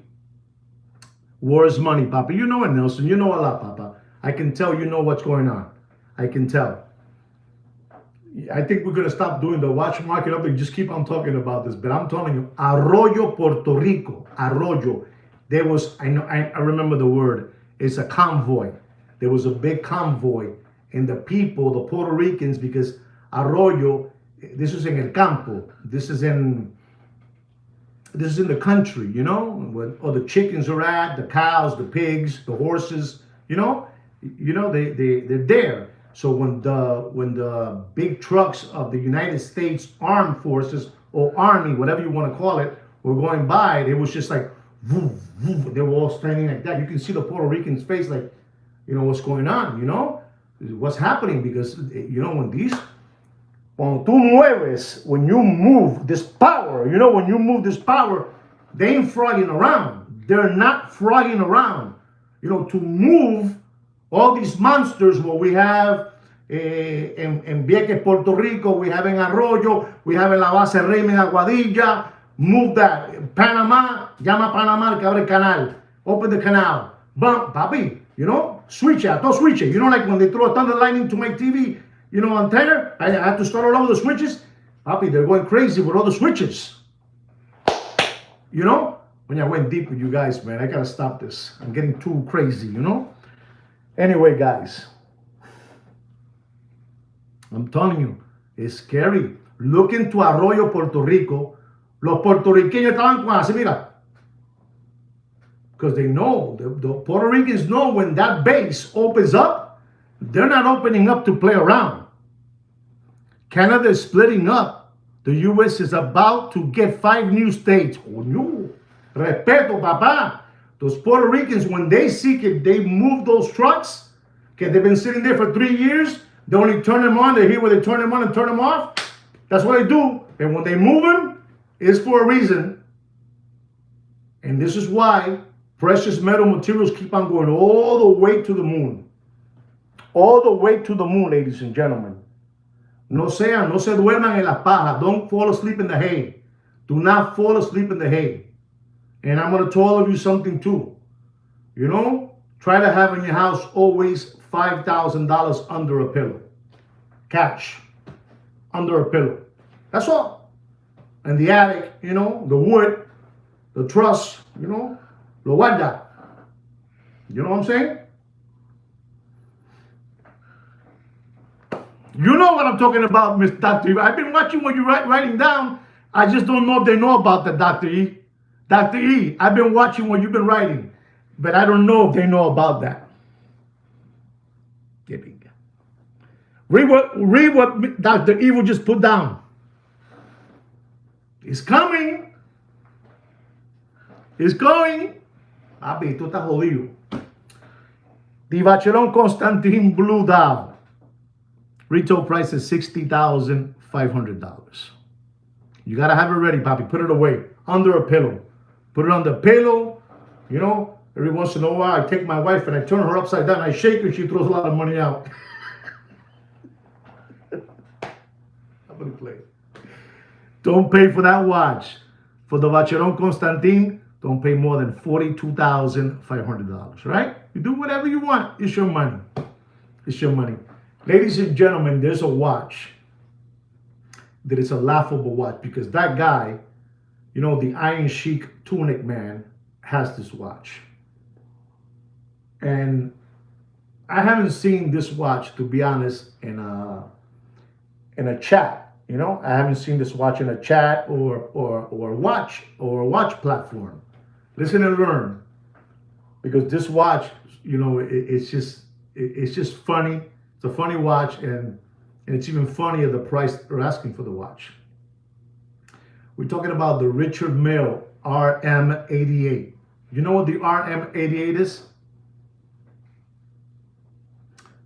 War is money, Papa. You know it, Nelson. You know a lot, Papa. I can tell you know what's going on. I can tell. I think we're going to stop doing the watch market up and just keep on talking about this. But I'm telling you, Arroyo, Puerto Rico. Arroyo. There was, I remember the word. It's a convoy. There was a big convoy. And the people, the Puerto Ricans, because Arroyo, this is in el campo. This is in the country, where all the chickens are at, the cows, the pigs, the horses, they're there. So when the big trucks of the United States Armed Forces or Army, whatever you want to call it, were going by, it was just like, woof, woof. They were all standing like that. You can see the Puerto Rican's face, like, what's going on, what's happening, because, when you move this power, when you move this power, they ain't frogging around. They're not frogging around. To move all these monsters, what we have en Vieques, Puerto Rico, we have in Arroyo, we have en la base Reyme de Aguadilla, move that. Panama, llama a Panama que abre el canal. Open the canal. Bump, papi, switch it. Don't switch it. Like when they throw a thunder lightning to my TV, antenna, I have to start all over the switches. Papi, they're going crazy with all the switches. When I went deep with you guys, man, I gotta stop this. I'm getting too crazy, Anyway, guys, I'm telling you, it's scary. Look into Arroyo, Puerto Rico. Los puertorriqueños estaban con así, mira. Because they know, the Puerto Ricans know when that base opens up, they're not opening up to play around. Canada is splitting up. The U.S. is about to get 5 new states. Oh, no. Respeto, papá. Those Puerto Ricans, when they seek it, they move those trucks. Okay, they've been sitting there for 3 years. They only turn them on. They hear where they turn them on and turn them off. That's what they do. And when they move them, it's for a reason. And this is why precious metal materials keep on going all the way to the moon. All the way to the moon, ladies and gentlemen. No se duerman en las pajas. Don't fall asleep in the hay. Do not fall asleep in the hay. And I'm going to tell all of you something too. Try to have in your house always $5,000 under a pillow. Cash. Under a pillow. That's all. And the attic, the wood, the truss, lo guarda. You know what I'm saying? You know what I'm talking about, Mr. Dr. E. I've been watching what you're writing down. I just don't know if they know about that, Dr. E. Dr. E, I've been watching what you've been writing, but I don't know if they know about that. Read what Dr. Evil just put down. It's coming. It's going. Papi, tú estás jodido. The Vacheron Constantin Blue Dial. Retail price is $60,500. You got to have it ready, papi. Put it away. Under a pillow. Put it on the pillow. You know, every once in a while, I take my wife and I turn her upside down. I shake her. She throws a lot of money out. I'm going to play. Don't pay for that watch. For the Vacheron Constantin, don't pay more than $42,500, right? You do whatever you want. It's your money. It's your money. Ladies and gentlemen, there's a watch that is a laughable watch because that guy, you know, the Iron Sheik tunic man, has this watch. And I haven't seen this watch, to be honest, in a chat. You know, I haven't seen this watch in a chat or watch platform. Listen and learn, because this watch, you know, it's just funny. It's a funny watch, and it's even funnier the price they're asking for the watch. We're talking about the Richard Mille RM88. You know what the RM88 is?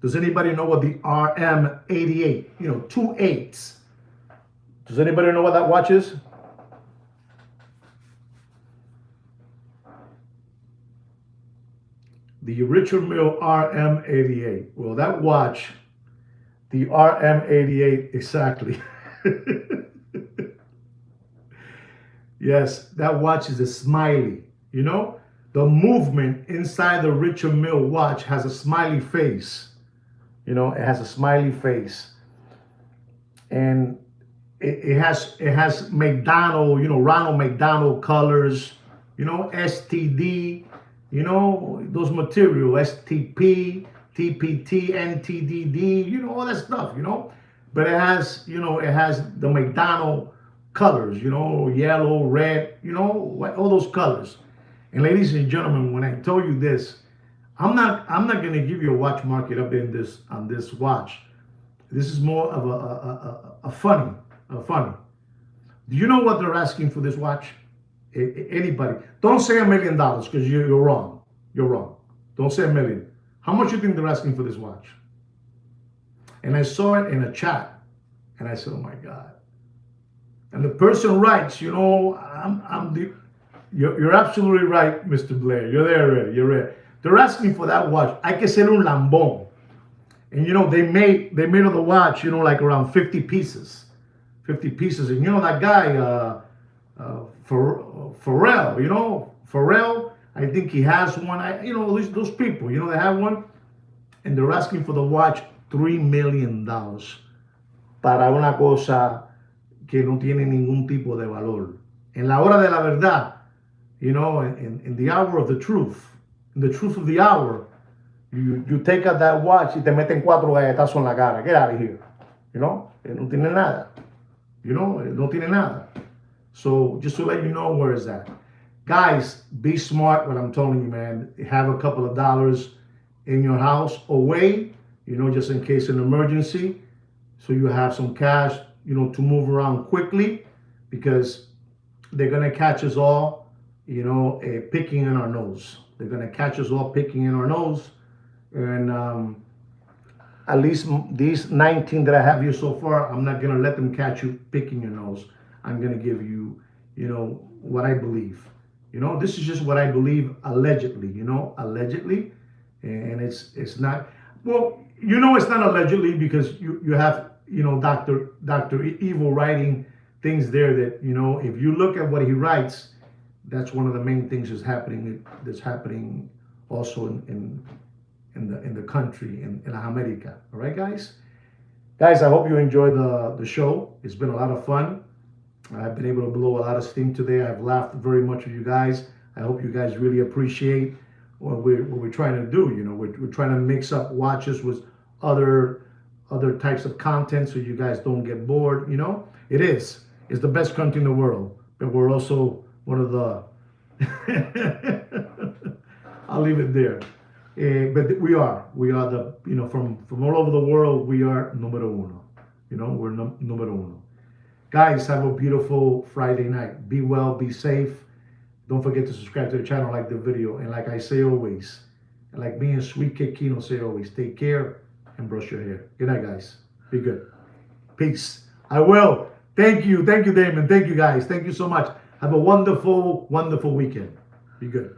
Does anybody know what the RM88? You know, 2 8s. Does anybody know what that watch is? The Richard Mille RM88. Well, that watch, the RM88 exactly. Yes, that watch is a smiley. You know, the movement inside the Richard Mille watch has a smiley face. You know, it has a smiley face. And it has McDonald, you know, Ronald McDonald colors, you know, STD, you know, those material, STP, TPT, NTDD, you know, all that stuff, you know. But it has, you know, it has the McDonald colors, you know, yellow, red, you know, all those colors. And ladies and gentlemen, when I tell you this, I'm not going to give you a watch market up in this on this watch. This is more of a funny. Do you know what they're asking for this watch? Anybody? Don't say $1 million because you're wrong. You're wrong. Don't say $1 million. How much do you think they're asking for this watch? And I saw it in a chat, and I said, "Oh my God!" And the person writes, "You know, you're absolutely right, Mr. Blair. You're there already. You're there." They're asking for that watch. Hay que ser un lambón. And you know, they made of the watch, you know, like around 50 pieces. 50 pieces. And you know that guy, Pharrell, you know, Pharrell, I think he has one. You know, those people, you know, they have one. And they're asking for the watch $3 million para una cosa que no tiene ningún tipo de valor. En la hora de la verdad, you know, in the hour of the truth, in the truth of the hour, you take out that watch y te meten 4 galletazos en la cara. Get out of here. You know, no tiene nada. You know, no tiene nada. So just to let you know where it's at. Guys, be smart what I'm telling you, man. Have a couple of dollars in your house away, you know, just in case an emergency. So you have some cash, you know, to move around quickly, because they're going to catch us all, you know, picking in our nose. They're going to catch us all picking in our nose. And at least these 19 that I have here so far, I'm not going to let them catch you picking your nose. I'm going to give you, you know, what I believe. You know, this is just what I believe allegedly, you know, allegedly. And it's not, well, you know, it's not allegedly because you have, you know, Dr. Evil writing things there that, you know, if you look at what he writes, that's one of the main things that's happening also in the country, in America. All right, guys? Guys, I hope you enjoyed the show. It's been a lot of fun. I've been able to blow a lot of steam today. I've laughed very much with you guys. I hope you guys really appreciate what we're trying to do. You know, we're trying to mix up watches with other types of content so you guys don't get bored. You know, it's the best country in the world, but we're also one of the I'll leave it there. But we are the, from all over the world, we are numero uno. We're numero uno. Guys, have a beautiful Friday night. Be well, be safe. Don't forget to subscribe to the channel, like the video, and like I say always, and like me and Sweet Kid Kino say always, take care and brush your hair. Good night, guys. Be good. Peace. I will. Thank you, Damon. Thank you, guys. Thank you so much. Have a wonderful, wonderful weekend. Be good.